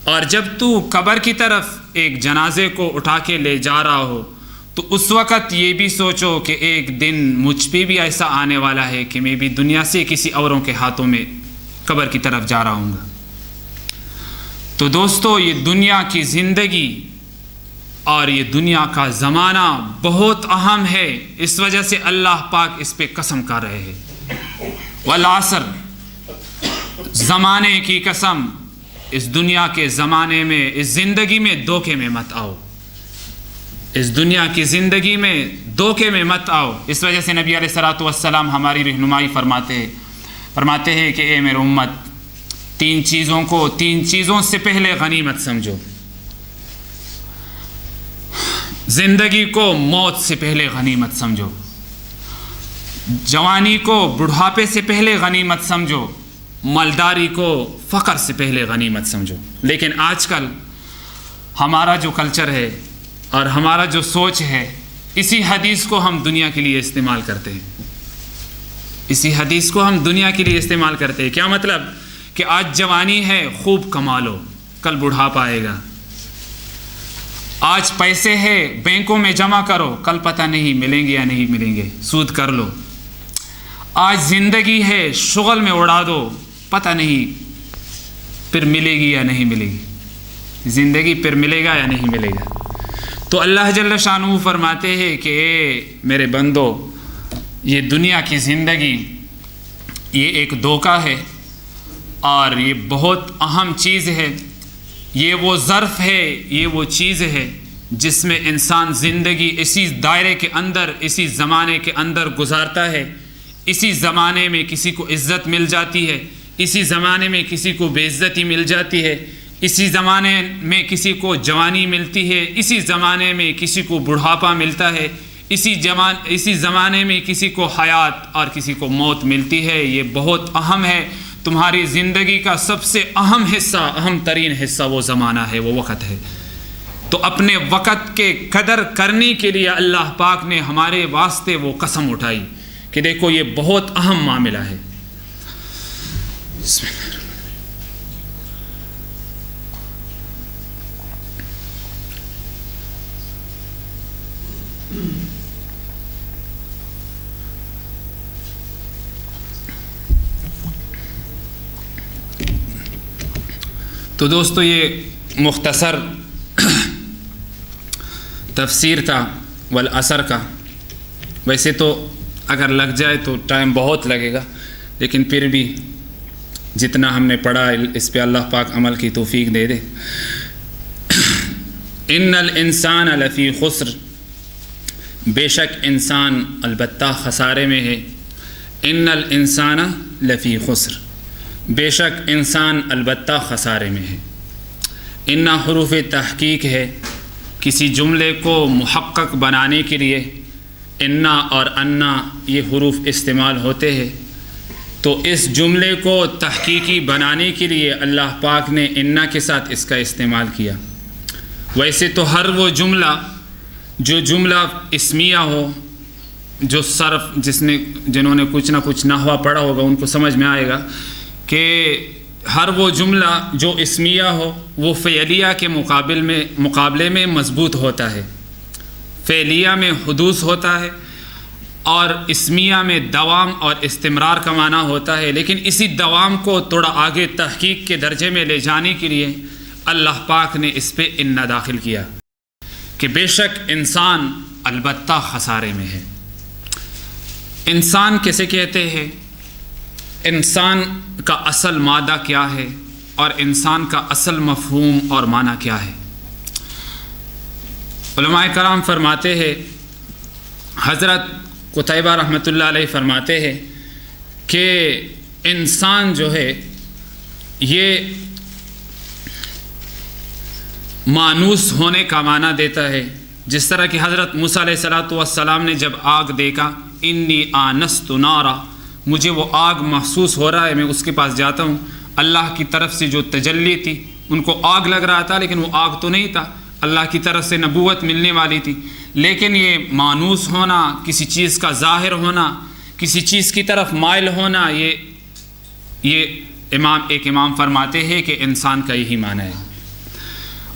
اور جب تو قبر کی طرف ایک جنازے کو اٹھا کے لے جا رہا ہو تو اس وقت یہ بھی سوچو کہ ایک دن مجھ پہ بھی ایسا آنے والا ہے کہ میں بھی دنیا سے کسی اوروں کے ہاتھوں میں قبر کی طرف جا رہا ہوں گا۔ تو دوستو یہ دنیا کی زندگی اور یہ دنیا کا زمانہ بہت اہم ہے، اس وجہ سے اللہ پاک اس پہ قسم کر رہے ہیں، والعصر، زمانے کی قسم، اس دنیا کے زمانے میں، اس زندگی میں دھوکے میں مت آؤ، اس دنیا کی زندگی میں دھوکے میں مت آؤ۔ اس وجہ سے نبی علیہ الصلوۃ والسلام ہماری رہنمائی فرماتے ہیں کہ اے میرے امت، تین چیزوں سے پہلے غنیمت سمجھو، زندگی کو موت سے پہلے غنیمت سمجھو، جوانی کو بڑھاپے سے پہلے غنیمت سمجھو، مالداری کو فقر سے پہلے غنیمت سمجھو۔ لیکن آج کل ہمارا جو کلچر ہے اور ہمارا جو سوچ ہے، اسی حدیث کو ہم دنیا کے لیے استعمال کرتے ہیں، اسی حدیث کو ہم دنیا کے لیے استعمال کرتے ہیں۔ کیا مطلب؟ کہ آج جوانی ہے خوب کما لو، کل بڑھاپا آئے گا۔ آج پیسے ہے بینکوں میں جمع کرو، کل پتہ نہیں ملیں گے یا نہیں ملیں گے، سود کر لو۔ آج زندگی ہے شغل میں اڑا دو، پتہ نہیں پھر ملے گی یا نہیں ملے گی، زندگی پھر ملے گا یا نہیں ملے گا۔ تو اللہ جل شانہ فرماتے ہیں کہ اے میرے بندو، یہ دنیا کی زندگی یہ ایک دھوکہ ہے اور یہ بہت اہم چیز ہے، یہ وہ ظرف ہے، یہ وہ چیز ہے جس میں انسان زندگی اسی دائرے کے اندر، اسی زمانے کے اندر گزارتا ہے۔ اسی زمانے میں کسی کو عزت مل جاتی ہے، اسی زمانے میں کسی کو بے عزتی مل جاتی ہے، اسی زمانے میں کسی کو جوانی ملتی ہے، اسی زمانے میں کسی کو بڑھاپا ملتا ہے، اسی زمانے میں کسی کو حیات اور کسی کو موت ملتی ہے۔ یہ بہت اہم ہے، تمہاری زندگی کا سب سے اہم حصہ، اہم ترین حصہ وہ زمانہ ہے، وہ وقت ہے۔ تو اپنے وقت کے قدر کرنے کے لیے اللہ پاک نے ہمارے واسطے وہ قسم اٹھائی کہ دیکھو یہ بہت اہم معاملہ ہے۔ بسم اللہ۔ تو دوستو یہ مختصر تفسیر تھا والعصر کا۔ ویسے تو اگر لگ جائے تو ٹائم بہت لگے گا، لیکن پھر بھی جتنا ہم نے پڑھا اس پہ اللہ پاک عمل کی توفیق دے دے۔ ان الانسان لفی خسر، بے شک انسان البتہ خسارے میں ہے۔ ان الانسان لفی خسر، بے شک انسان البتہ خسارے میں ہے۔ ان حروف تحقیق ہے، کسی جملے کو محقق بنانے کے لیے انا اور انا یہ حروف استعمال ہوتے ہیں۔ تو اس جملے کو تحقیقی بنانے کے لیے اللہ پاک نے انا کے ساتھ اس کا استعمال کیا۔ ویسے تو ہر وہ جملہ جو جملہ اسمیہ ہو، جو صرف جنہوں نے کچھ نہ کچھ نحو پڑھا ہوگا ان کو سمجھ میں آئے گا کہ ہر وہ جملہ جو اسمیہ ہو وہ فعلیہ کے مقابلے میں مضبوط ہوتا ہے، فعلیہ میں حدوث ہوتا ہے اور اسمیہ میں دوام اور استمرار کا معنی ہوتا ہے۔ لیکن اسی دوام کو تھوڑا آگے تحقیق کے درجے میں لے جانے کے لیے اللہ پاک نے اس پہ انا داخل کیا کہ بے شک انسان البتہ خسارے میں ہے۔ انسان کیسے کہتے ہیں؟ انسان کا اصل مادہ کیا ہے اور انسان کا اصل مفہوم اور معنی کیا ہے؟ علماء کرام فرماتے ہیں، حضرت قتیبہ رحمۃ اللہ علیہ فرماتے ہیں کہ انسان جو ہے یہ مانوس ہونے کا معنی دیتا ہے۔ جس طرح کہ حضرت موسیٰ علیہ السلام نے جب آگ دیکھا انی آنست نارا، مجھے وہ آگ محسوس ہو رہا ہے، میں اس کے پاس جاتا ہوں۔ اللہ کی طرف سے جو تجلی تھی، ان کو آگ لگ رہا تھا لیکن وہ آگ تو نہیں تھا، اللہ کی طرف سے نبوت ملنے والی تھی۔ لیکن یہ مانوس ہونا، کسی چیز کا ظاہر ہونا، کسی چیز کی طرف مائل ہونا، یہ ایک امام فرماتے ہیں کہ انسان کا یہی معنی ہے۔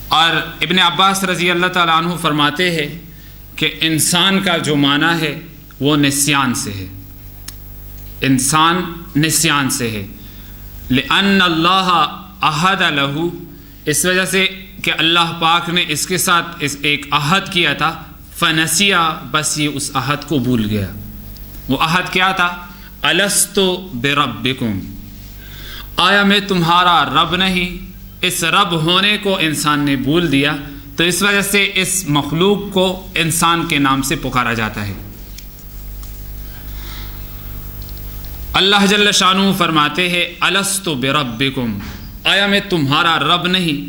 اور ابن عباس رضی اللہ تعالیٰ عنہ فرماتے ہیں کہ انسان کا جو معنی ہے وہ نسیان سے ہے، انسان نسیان سے ہے۔ لأن اللہ عہد لہ، اس وجہ سے کہ اللہ پاک نے اس کے ساتھ ایک عہد کیا تھا، فنسیا، بس یہ اس عہد کو بھول گیا۔ وہ عہد کیا تھا؟ الست بربکم، آیا میں تمہارا رب نہیں؟ اس رب ہونے کو انسان نے بھول دیا، تو اس وجہ سے اس مخلوق کو انسان کے نام سے پکارا جاتا ہے۔ اللہ جل شانہ فرماتے ہیں الست بربکم، آیا میں تمہارا رب نہیں؟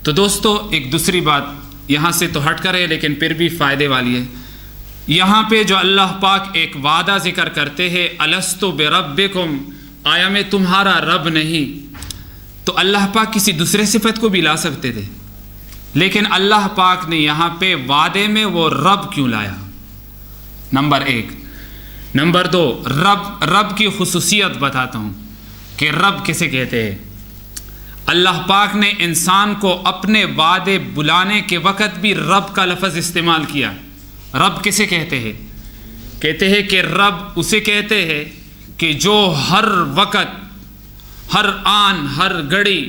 تو دوستو ایک دوسری بات یہاں سے تو ہٹ کر ہے لیکن پھر بھی فائدے والی ہے۔ یہاں پہ جو اللہ پاک ایک وعدہ ذکر کرتے ہیں الست بربکم، آیا میں تمہارا رب نہیں، تو اللہ پاک کسی دوسرے صفت کو بھی لا سکتے تھے، لیکن اللہ پاک نے یہاں پہ وعدے میں وہ رب کیوں لایا؟ نمبر ایک۔ نمبر دو، رب کی خصوصیت بتاتا ہوں کہ رب کسے کہتے ہیں۔ اللہ پاک نے انسان کو اپنے وعدے بلانے کے وقت بھی رب کا لفظ استعمال کیا۔ رب کسے کہتے ہیں؟ کہتے ہیں کہ رب اسے کہتے ہیں کہ جو ہر وقت، ہر آن، ہر گھڑی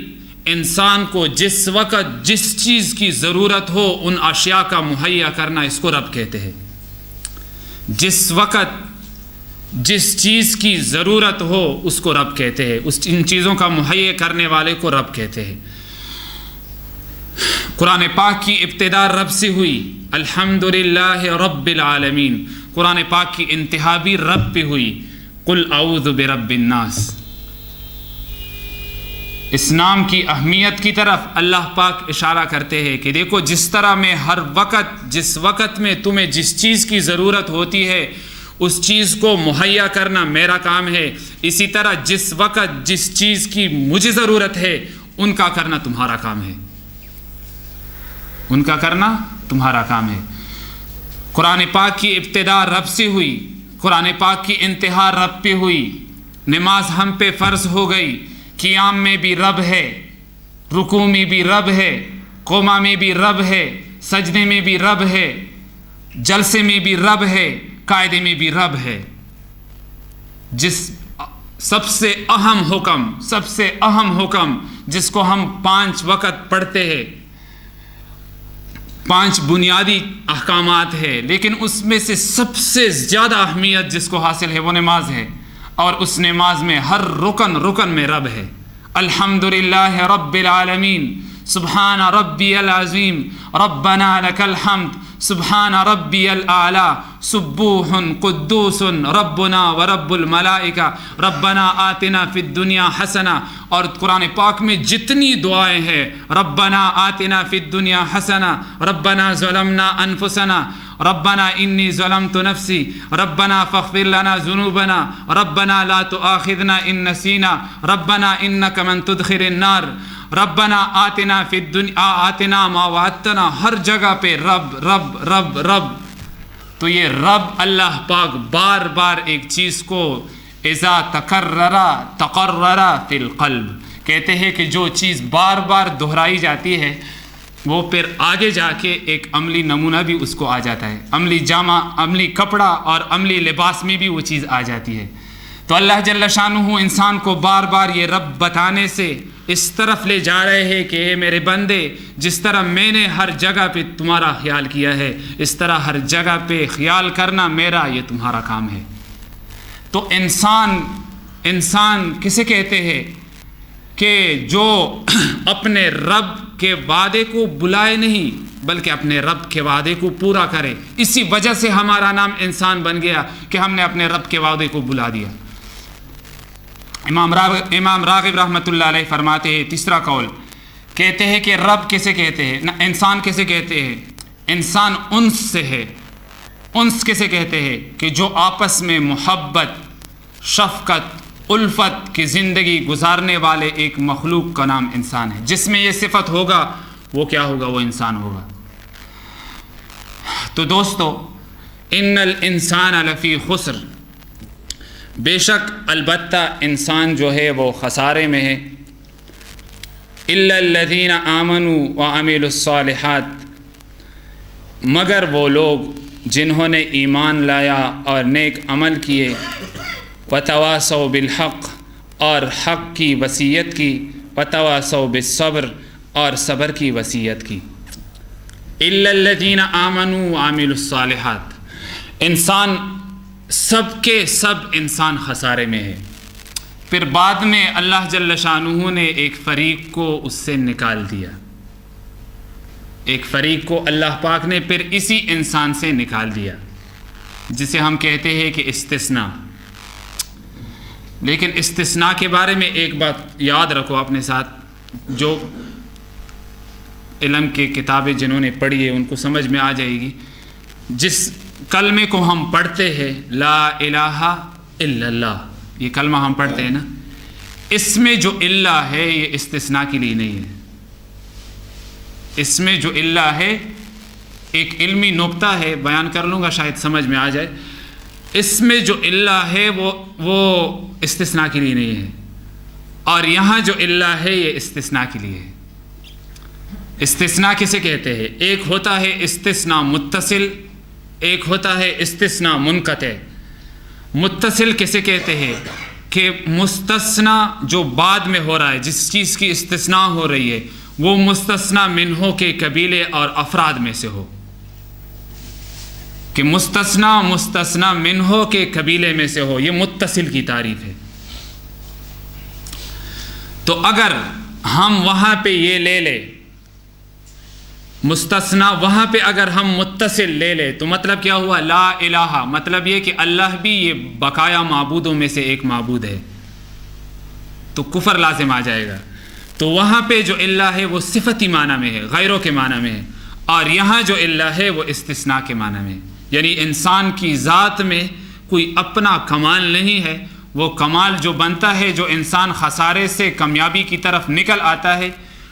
انسان کو جس وقت جس چیز کی ضرورت ہو ان اشیاء کا مہیا کرنا، اس کو رب کہتے ہیں۔ جس وقت جس چیز کی ضرورت ہو اس کو رب کہتے ہیں، ان چیزوں کا مہیا کرنے والے کو رب کہتے ہیں۔ قرآن پاک کی ابتدا رب سے ہوئی، الحمدللہ رب العالمین۔ قرآن پاک کی انتہا بھی رب پہ ہوئی، قل اعوذ برب الناس۔ اس نام کی اہمیت کی طرف اللہ پاک اشارہ کرتے ہیں کہ دیکھو جس طرح میں ہر وقت، جس وقت میں تمہیں جس چیز کی ضرورت ہوتی ہے اس چیز کو مہیا کرنا میرا کام ہے، اسی طرح جس وقت جس چیز کی مجھے ضرورت ہے ان کا کرنا تمہارا کام ہے، ان کا کرنا تمہارا کام ہے۔ قرآن پاک کی ابتدا رب سے ہوئی، قرآن پاک کی انتہا رب پہ ہوئی۔ نماز ہم پہ فرض ہو گئی، قیام میں بھی رب ہے، رکوع میں بھی رب ہے، قوما میں بھی رب ہے، سجدے میں بھی رب ہے، جلسے میں بھی رب ہے، قاعدے میں بھی رب ہے۔ جس سب سے اہم حکم جس کو ہم 5 وقت پڑھتے ہیں، 5 بنیادی احکامات ہے، لیکن اس میں سے سب سے زیادہ اہمیت جس کو حاصل ہے وہ نماز ہے، اور اس نماز میں ہر رکن میں رب ہے۔ الحمدللہ رب العالمین، سبحان ربی العظیم، ربنا لک الحمد، سبحان ربی الاعلی، سبوح قدوس ربنا ورب الملائکہ، ربنا آتنا فی الدنیا حسنہ۔ اور قرآن پاک میں جتنی دعائیں ہیں، ربنا آتنا فی الدنیا حسنہ، ربنا ظلمنا انفسنا، ربنا انی ظلمت نفسی، ربنا فاغفر لنا ذنوبنا، ربنا لا تؤاخذنا ان نسینا، ربنا انک من تدخل النار، ربنا آتنا فی الدنیا آتنا ما وعدتنا، ہر جگہ پہ رب رب رب رب۔ تو یہ رب اللہ پاک بار بار ایک چیز کو اذا تقرر فی القلب کہتے ہیں کہ جو چیز بار بار دہرائی جاتی ہے وہ پھر آگے جا کے ایک عملی نمونہ بھی اس کو آ جاتا ہے، عملی جامہ، عملی کپڑا اور عملی لباس میں بھی وہ چیز آ جاتی ہے۔ تو اللہ جل شانہ انسان کو بار بار یہ رب بتانے سے اس طرف لے جا رہے ہیں کہ اے میرے بندے، جس طرح میں نے ہر جگہ پہ تمہارا خیال کیا ہے اس طرح ہر جگہ پہ خیال کرنا میرا، یہ تمہارا کام ہے۔ تو انسان کسے کہتے ہیں کہ جو اپنے رب کے وعدے کو بلائے نہیں بلکہ اپنے رب کے وعدے کو پورا کرے۔ اسی وجہ سے ہمارا نام انسان بن گیا کہ ہم نے اپنے رب کے وعدے کو بلا دیا۔ امام راغب رحمۃ اللہ علیہ فرماتے ہیں، تیسرا قول کہتے ہیں کہ رب کسے کہتے ہیں، انسان کسے کہتے ہیں؟ انسان انس سے ہے، انس کسے کہتے ہیں؟ کہ جو آپس میں محبت، شفقت، الفت کی زندگی گزارنے والے ایک مخلوق کا نام انسان ہے۔ جس میں یہ صفت ہوگا وہ کیا ہوگا؟ وہ انسان ہوگا۔ تو دوستو، ان الانسان لفی خسر، بے شک البتہ انسان جو ہے وہ خسارے میں ہے، الا الذین آمنوا وعملوا الصالحات، مگر وہ لوگ جنہوں نے ایمان لایا اور نیک عمل کیے، وتواصوا بالحق، اور حق کی وصیت کی، وتواصوا بالصبر، اور صبر کی وصیت کی۔ الا الذین آمنوا وعملوا الصالحات، انسان سب کے سب انسان خسارے میں ہے۔ پھر بعد میں اللہ جل شانہ نے ایک فریق کو اس سے نکال دیا، ایک فریق کو اللہ پاک نے پھر اسی انسان سے نکال دیا، جسے ہم کہتے ہیں کہ استثناء۔ لیکن استثناء کے بارے میں ایک بات یاد رکھو اپنے ساتھ، جو علم کی کتابیں جنہوں نے پڑھی ہے ان کو سمجھ میں آ جائے گی۔ جس کلمے کو ہم پڑھتے ہیں لا الہ الا اللہ، یہ کلمہ ہم پڑھتے ہیں نا، اس میں جو الا ہے یہ استثناء کے لیے نہیں ہے۔ اس میں جو الا ہے ایک علمی نکتہ ہے، بیان کر لوں گا شاید سمجھ میں آ جائے۔ اس میں جو الا ہے وہ استثناء کے لیے نہیں ہے، اور یہاں جو الا ہے یہ استثناء کے لیے ہے۔ استثناء کسے کہتے ہیں؟ ایک ہوتا ہے استثناء متصل، ایک ہوتا ہے استثناء منقطع۔ متصل کسے کہتے ہیں؟ کہ مستثنی جو بعد میں ہو رہا ہے، جس چیز کی استثناء ہو رہی ہے وہ مستثنی منہ کے قبیلے اور افراد میں سے ہو، کہ مستثنی منہ کے قبیلے میں سے ہو، یہ متصل کی تعریف ہے۔ تو اگر ہم وہاں پہ یہ لے لیں مستثنیٰ، وہاں پہ اگر ہم متصل لے لیں تو مطلب کیا ہوا؟ لا الہ، مطلب یہ کہ اللہ بھی یہ بقایا معبودوں میں سے ایک معبود ہے، تو کفر لازم آ جائے گا۔ تو وہاں پہ جو اللہ ہے وہ صفتی معنی میں ہے، غیروں کے معنی میں ہے، اور یہاں جو اللہ ہے وہ استثناء کے معنی میں ہے۔ یعنی انسان کی ذات میں کوئی اپنا کمال نہیں ہے، وہ کمال جو بنتا ہے، جو انسان خسارے سے کامیابی کی طرف نکل آتا ہے،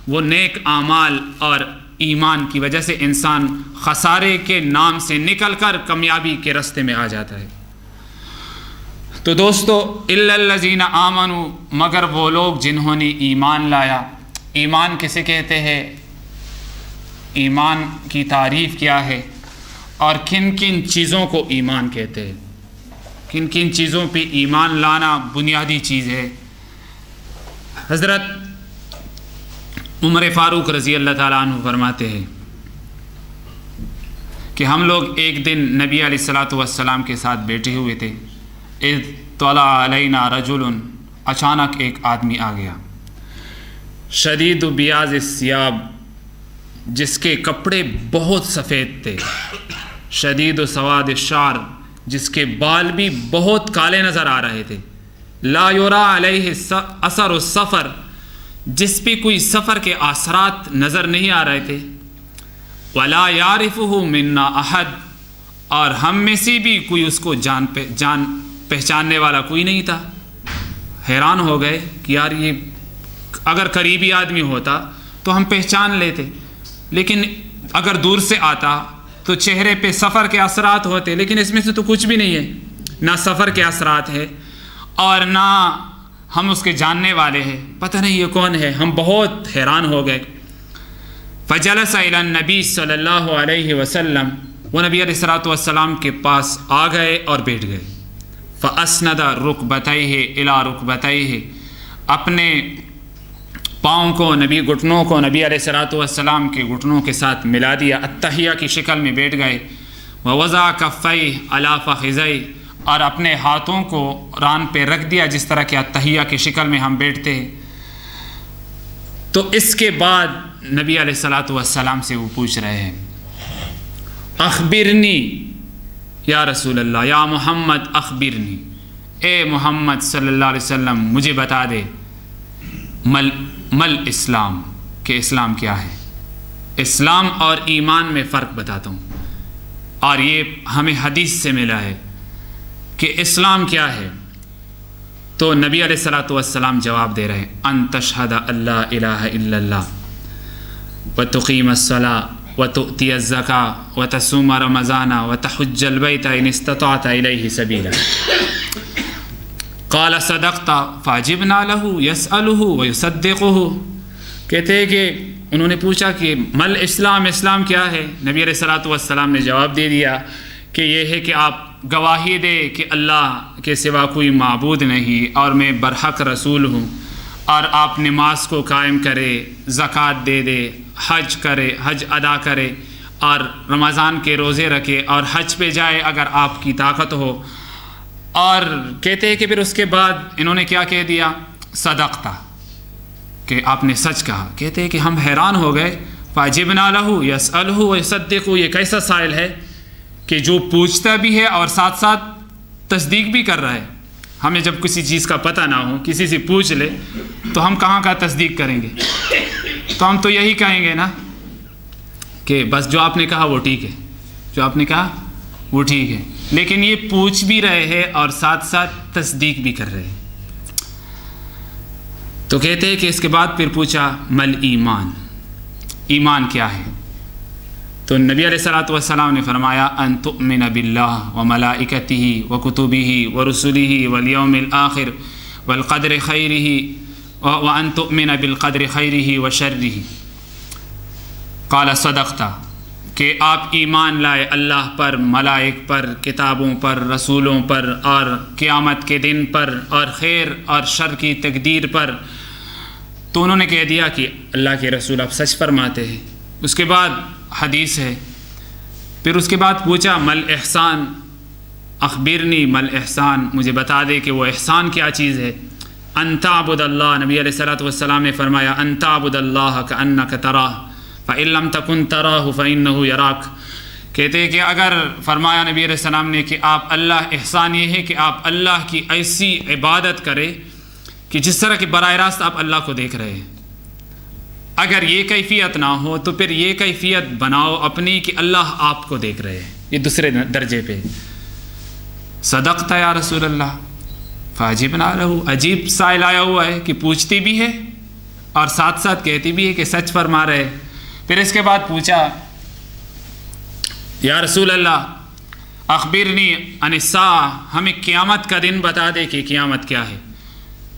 وہ نیک اعمال اور ایمان کی وجہ سے انسان خسارے کے نام سے نکل کر کامیابی کے راستے میں آ جاتا ہے۔ تو دوستو، الا الذین آمنوا، مگر وہ لوگ جنہوں نے ایمان لایا۔ ایمان کسے کہتے ہیں؟ ایمان کی تعریف کیا ہے اور کن کن چیزوں کو ایمان کہتے ہیں؟ کن کن چیزوں پہ ایمان لانا بنیادی چیز ہے؟ حضرت عمر فاروق رضی اللہ تعالیٰ عنہ فرماتے ہیں کہ ہم لوگ ایک دن نبی علیہ الصلاۃ والسلام کے ساتھ بیٹھے ہوئے تھے، اذ طلع علینا رجل، اچانک ایک آدمی آ گیا، شدید بیاض الثیاب، جس کے کپڑے بہت سفید تھے، شدید سواد الشعر، جس کے بال بھی بہت کالے نظر آ رہے تھے، لا یرا علیہ اثر السفر، جس پہ کوئی سفر کے اثرات نظر نہیں آ رہے تھے، ولا یعرفہ منا احد، اور ہم میں سے بھی کوئی اس کو جان پہچاننے والا کوئی نہیں تھا۔ حیران ہو گئے کہ یار یہ اگر قریبی آدمی ہوتا تو ہم پہچان لیتے، لیکن اگر دور سے آتا تو چہرے پہ سفر کے اثرات ہوتے، لیکن اس میں سے تو کچھ بھی نہیں ہے، نہ سفر کے اثرات ہے اور نہ ہم اس کے جاننے والے ہیں، پتہ نہیں یہ کون ہے۔ ہم بہت حیران ہو گئے۔ فجلس الی النبی صلی اللہ علیہ وسلم، وہ نبی علیہ الصلوۃ والسلام کے پاس آ گئے اور بیٹھ گئے۔ فاسند رکبتیہ الی رکبتیہ، اپنے پاؤں کو، گھٹنوں کو نبی علیہ الصلوۃ والسلام کے گھٹنوں کے ساتھ ملا دیا، التحیہ کی شکل میں بیٹھ گئے۔ ووضع کفیہ علی فخذیہ، اور اپنے ہاتھوں کو ران پہ رکھ دیا جس طرح کہ التحیہ کی شکل میں ہم بیٹھتے ہیں۔ تو اس کے بعد نبی علیہ الصلوۃ والسلام سے وہ پوچھ رہے ہیں، اخبرنی یا رسول اللہ، یا محمد اخبرنی، اے محمد صلی اللہ علیہ وسلم مجھے بتا دے، مل اسلام، کہ اسلام کیا ہے، اسلام اور ایمان میں فرق بتاتا ہوں، اور یہ ہمیں حدیث سے ملا ہے کہ اسلام کیا ہے، تو نبی علیہ الصلوۃ والسلام جواب دے رہے ہیں ان تشہد اللہ الہ الا اللہ وتقیم الصلاۃ وتؤتی الزکاۃ وتصوم رمضان وتحج البیت ان استطعت الیہ سبیلا قال صدقت فعجبنا له يسأله ويصدقه. کہتے ہیں کہ انہوں نے پوچھا کہ مل اسلام، اسلام کیا ہے؟ نبی علیہ الصلوۃ والسلام نے جواب دے دیا کہ یہ ہے کہ آپ گواہی دے کہ اللہ کے سوا کوئی معبود نہیں اور میں برحق رسول ہوں، اور آپ نماز کو قائم کرے، زکوٰۃ دے دے، حج کرے، حج ادا کرے، اور رمضان کے روزے رکھے اور حج پہ جائے اگر آپ کی طاقت ہو. اور کہتے ہیں کہ پھر اس کے بعد انہوں نے کیا کہہ دیا؟ صدقتا، کہ آپ نے سچ کہا. کہتے ہیں کہ ہم حیران ہو گئے. فاجبنا لہو یسألہ ویصدقہ، یہ کیسا سائل ہے کہ جو پوچھتا بھی ہے اور ساتھ ساتھ تصدیق بھی کر رہا ہے. ہمیں جب کسی چیز کا پتہ نہ ہو، کسی سے پوچھ لے تو ہم کہاں کا تصدیق کریں گے؟ تو ہم تو یہی کہیں گے نا کہ بس جو آپ نے کہا وہ ٹھیک ہے، جو آپ نے کہا وہ ٹھیک ہے. لیکن یہ پوچھ بھی رہے ہیں اور ساتھ ساتھ تصدیق بھی کر رہے ہیں. تو کہتے ہیں کہ اس کے بعد پھر پوچھا مل ایمان، ایمان کیا ہے؟ تو نبی علیہ الصلوۃ والسلام نے فرمایا ان تؤمن باللہ وملائکتہ وکتبہ ورسلہ والیوم الآخر والقدر خیرہ وان تؤمن بالقدر خیرہ وشرہ. قال صدقت، کہ آپ ایمان لائے اللہ پر، ملائک پر، کتابوں پر، رسولوں پر، اور قیامت کے دن پر، اور خیر اور شر کی تقدیر پر. تو انہوں نے کہہ دیا کہ اللہ کے رسول آپ سچ فرماتے ہیں. اس کے بعد حدیث ہے، پھر اس کے بعد پوچھا مل احسان، اخبرنی مل احسان، مجھے بتا دے کہ وہ احسان کیا چیز ہے. ان تعبد اللہ، نبی علیہ الصلوۃ والسلام نے فرمایا ان تعبد اللہ کأنک تراہ فإن لم تکن تراہ فإنہ یراک. کہتے ہیں کہ اگر فرمایا نبی علیہ السلام نے کہ آپ اللہ، احسان یہ ہے کہ آپ اللہ کی ایسی عبادت کرے کہ جس طرح کہ براہ راست آپ اللہ کو دیکھ رہے ہیں. اگر یہ کیفیت نہ ہو تو پھر یہ کیفیت بناؤ اپنی کہ اللہ آپ کو دیکھ رہے ہیں. یہ دوسرے درجے پہ. صدقت یا رسول اللہ فاجبنا لہ، عجیب سائل آیا ہوا ہے کہ پوچھتی بھی ہے اور ساتھ ساتھ کہتی بھی ہے کہ سچ فرما رہے. پھر اس کے بعد پوچھا یا رسول اللہ اخبرنی عن الساعہ، ہمیں قیامت کا دن بتا دے کہ قیامت کیا ہے.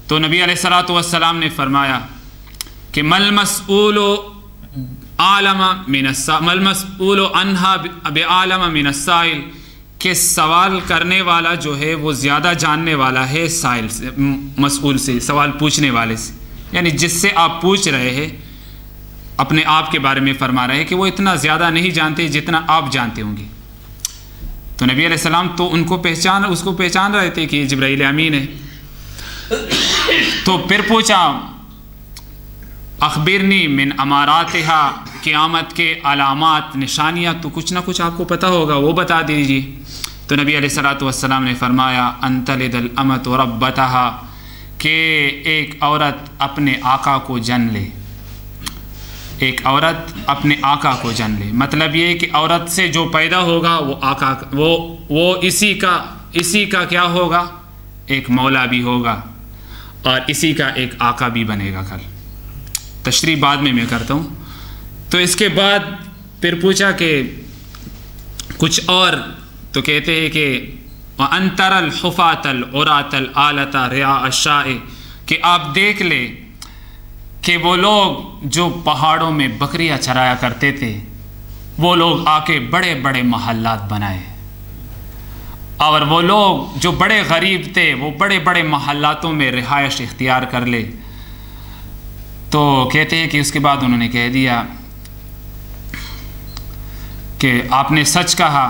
تو نبی علیہ الصلوۃ والسلام نے فرمایا کہ مل مسئول عالم من السائل، مل مسئول عنہا بعالم من السائل، کہ سوال کرنے والا جو ہے وہ زیادہ جاننے والا ہے سائل سے، مسئول سے، سوال پوچھنے والے سے. یعنی جس سے آپ پوچھ رہے ہیں اپنے آپ کے بارے میں فرما رہے ہیں کہ وہ اتنا زیادہ نہیں جانتے جتنا آپ جانتے ہوں گے. تو نبی علیہ السلام تو اس کو پہچان رہے تھے کہ یہ جبرائیل امین ہے. تو پھر پوچھا اخبرنی من اماراتہا، قیامت کے علامات، نشانیاں تو کچھ نہ کچھ آپ کو پتہ ہوگا، وہ بتا دیجیے. تو نبی علیہ الصلوۃ والسلام نے فرمایا ان تلد الامۃ ربتہا، کہ ایک عورت اپنے آقا کو جن لے. ایک عورت اپنے آقا کو جن لے، مطلب یہ کہ عورت سے جو پیدا ہوگا وہ آقا، وہ اسی کا کیا ہوگا؟ ایک مولا بھی ہوگا اور اسی کا ایک آقا بھی بنے گا کل. تشریح بعد میں کرتا ہوں. تو اس کے بعد پھر پوچھا کہ کچھ اور، تو کہتے ہیں کہ وَأَن تَرَى الْحُفَاةَ الْعُرَاةَ الْآلَةَ رِعَاءَ الشَّاءِ، کہ آپ دیکھ لیں کہ وہ لوگ جو پہاڑوں میں بکریاں چرایا کرتے تھے وہ لوگ آ کے بڑے بڑے محلات بنائے، اور وہ لوگ جو بڑے غریب تھے وہ بڑے بڑے محلاتوں میں رہائش اختیار کر لے. تو کہتے ہیں کہ اس کے بعد انہوں نے کہہ دیا کہ آپ نے سچ کہا.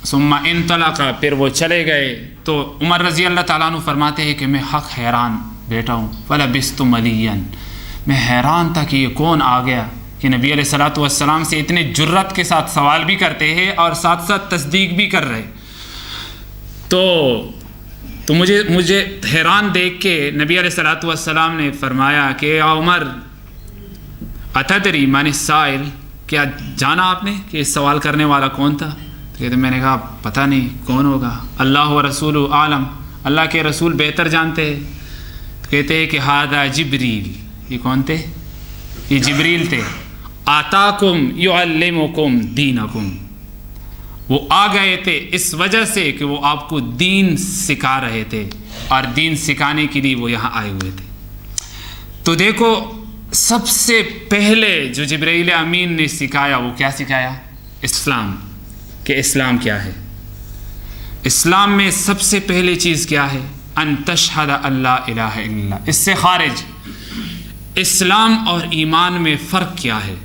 ثم انطلق، پھر وہ چلے گئے. تو عمر رضی اللہ تعالیٰ عنہ فرماتے ہیں کہ میں حق حیران بیٹھا ہوں. فلبثت ملیا، میں حیران تھا کہ یہ کون آ گیا کہ نبی علیہ الصلوۃ والسلام سے اتنے جرت کے ساتھ سوال بھی کرتے ہیں اور ساتھ ساتھ تصدیق بھی کر رہے. تو مجھے حیران دیکھ کے نبی علیہ الصلوۃ والسلام نے فرمایا کہ یا عمر اتدری من السائل، کیا جانا آپ نے کہ اس سوال کرنے والا کون تھا؟ کہتے میں نے کہا پتہ نہیں کون ہوگا، اللہ و رسول عالم، اللہ کے رسول بہتر جانتے ہیں۔ تو کہتے ہیں کہ ہذا جبریل، یہ کون تھے؟ یہ جبریل تھے، آتاکم یعلمکم دینکم، وہ آ گئے تھے اس وجہ سے کہ وہ آپ کو دین سکھا رہے تھے، اور دین سکھانے کے لیے وہ یہاں آئے ہوئے تھے۔ تو دیکھو سب سے پہلے جو جبرائیل امین نے سکھایا وہ کیا سکھایا؟ اسلام، کہ اسلام کیا ہے۔ اسلام میں سب سے پہلی چیز کیا ہے؟ ان تشہد اللہ الہ الا اللہ۔ اس سے خارج اسلام اور ایمان میں فرق کیا ہے؟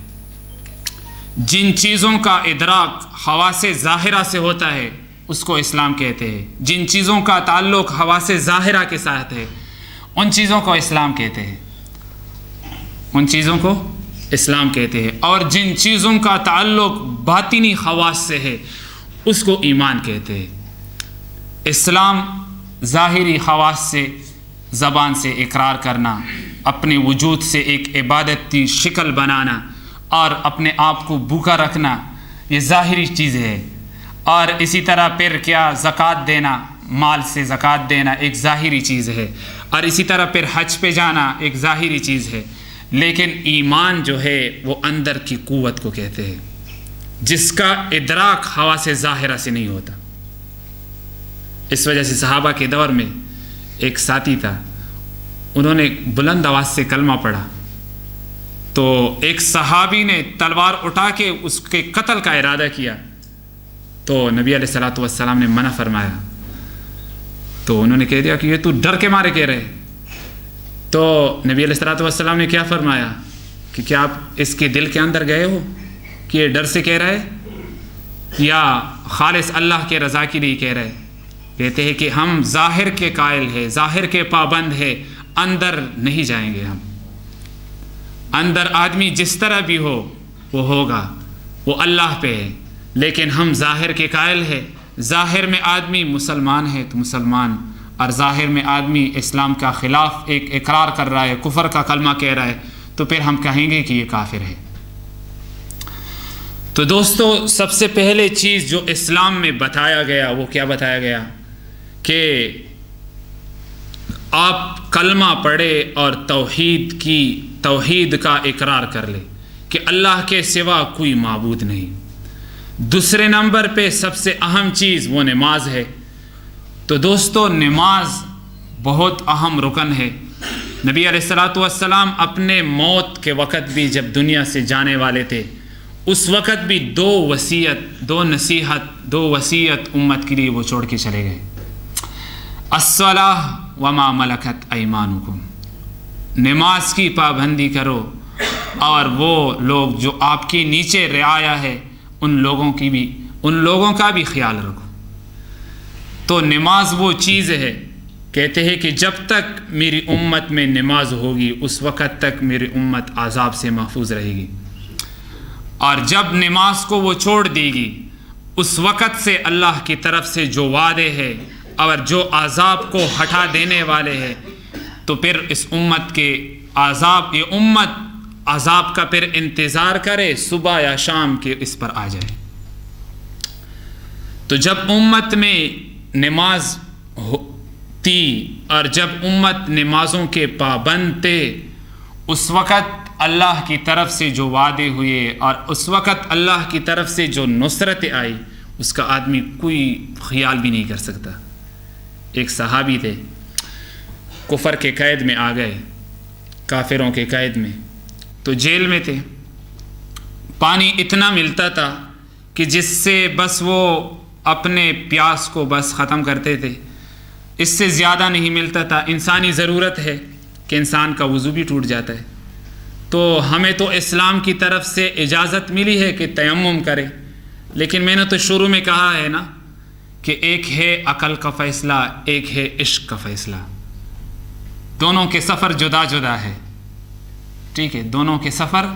جن چیزوں کا ادراک حواس ظاہرہ سے ہوتا ہے اس کو اسلام کہتے ہیں، جن چیزوں کا تعلق حواس ظاہرہ کے ساتھ ہے ان چیزوں کو اسلام کہتے ہیں، ان چیزوں کو اسلام کہتے ہیں، اور جن چیزوں کا تعلق باطنی خواص سے ہے اس کو ایمان کہتے ہیں۔ اسلام ظاہری خواص سے، زبان سے اقرار کرنا، اپنے وجود سے ایک عبادتی شکل بنانا اور اپنے آپ کو بھوکا رکھنا، یہ ظاہری چیز ہے۔ اور اسی طرح پھر کیا؟ زکوٰۃ دینا، مال سے زکوٰۃ دینا ایک ظاہری چیز ہے، اور اسی طرح پھر حج پہ جانا ایک ظاہری چیز ہے۔ لیکن ایمان جو ہے وہ اندر کی قوت کو کہتے ہیں، جس کا ادراک حواس ظاہرہ سے نہیں ہوتا۔ اس وجہ سے صحابہ کے دور میں ایک ساتھی تھا، انہوں نے بلند آواز سے کلمہ پڑھا تو ایک صحابی نے تلوار اٹھا کے اس کے قتل کا ارادہ کیا، تو نبی علیہ الصلوۃ والسلام نے منع فرمایا۔ تو انہوں نے کہہ دیا کہ یہ تو ڈر کے مارے کہہ رہے۔ تو نبی علیہ الصلوۃ والسلام نے کیا فرمایا کہ کیا آپ اس کے دل کے اندر گئے ہو کہ یہ ڈر سے کہہ رہا ہے یا خالص اللہ کے رضا کے لیے کہہ رہے؟ کہتے ہیں کہ ہم ظاہر کے قائل ہیں، ظاہر کے پابند ہیں، اندر نہیں جائیں گے ہم۔ اندر آدمی جس طرح بھی ہو وہ ہوگا، وہ اللہ پہ ہے، لیکن ہم ظاہر کے قائل ہیں۔ ظاہر میں آدمی مسلمان ہے تو مسلمان، اور ظاہر میں آدمی اسلام کا خلاف ایک اقرار کر رہا ہے، کفر کا کلمہ کہہ رہا ہے، تو پھر ہم کہیں گے کہ یہ کافر ہے۔ تو دوستو سب سے پہلے چیز جو اسلام میں بتایا گیا وہ کیا بتایا گیا؟ کہ آپ کلمہ پڑھے اور توحید کا اقرار کر لے کہ اللہ کے سوا کوئی معبود نہیں۔ دوسرے نمبر پہ سب سے اہم چیز وہ نماز ہے۔ تو دوستو نماز بہت اہم رکن ہے۔ نبی علیہ الصلوۃ والسلام اپنے موت کے وقت بھی جب دنیا سے جانے والے تھے اس وقت بھی دو وصیت امت کے لیے وہ چھوڑ کے چلے گئے۔ الصلاۃ وما ملکت ایمانکم، نماز کی پابندی کرو اور وہ لوگ جو آپ کے نیچے رعایا ہے ان لوگوں کا بھی خیال رکھو۔ تو نماز وہ چیز ہے، کہتے ہیں کہ جب تک میری امت میں نماز ہوگی اس وقت تک میری امت عذاب سے محفوظ رہے گی، اور جب نماز کو وہ چھوڑ دے گی اس وقت سے اللہ کی طرف سے جو وعدے ہیں اور جو عذاب کو ہٹا دینے والے ہیں تو پھر اس امت کے یہ امت عذاب کا پھر انتظار کرے صبح یا شام کے اس پر آ جائے۔ تو جب امت میں نماز تھی اور جب امت نمازوں کے پابند تھے اس وقت اللہ کی طرف سے جو وعدے ہوئے اور اس وقت اللہ کی طرف سے جو نصرت آئی اس کا آدمی کوئی خیال بھی نہیں کر سکتا۔ ایک صحابی تھے، کفر کے قید میں آ گئے، کافروں کے قید میں، تو جیل میں تھے، پانی اتنا ملتا تھا کہ جس سے بس وہ اپنے پیاس کو بس ختم کرتے تھے، اس سے زیادہ نہیں ملتا تھا۔ انسانی ضرورت ہے کہ انسان کا وضو بھی ٹوٹ جاتا ہے، تو ہمیں تو اسلام کی طرف سے اجازت ملی ہے کہ تیمم کرے، لیکن میں نے تو شروع میں کہا ہے نا کہ ایک ہے عقل کا فیصلہ، ایک ہے عشق کا فیصلہ، دونوں کے سفر جدا جدا ہے، ٹھیک ہے، دونوں کے سفر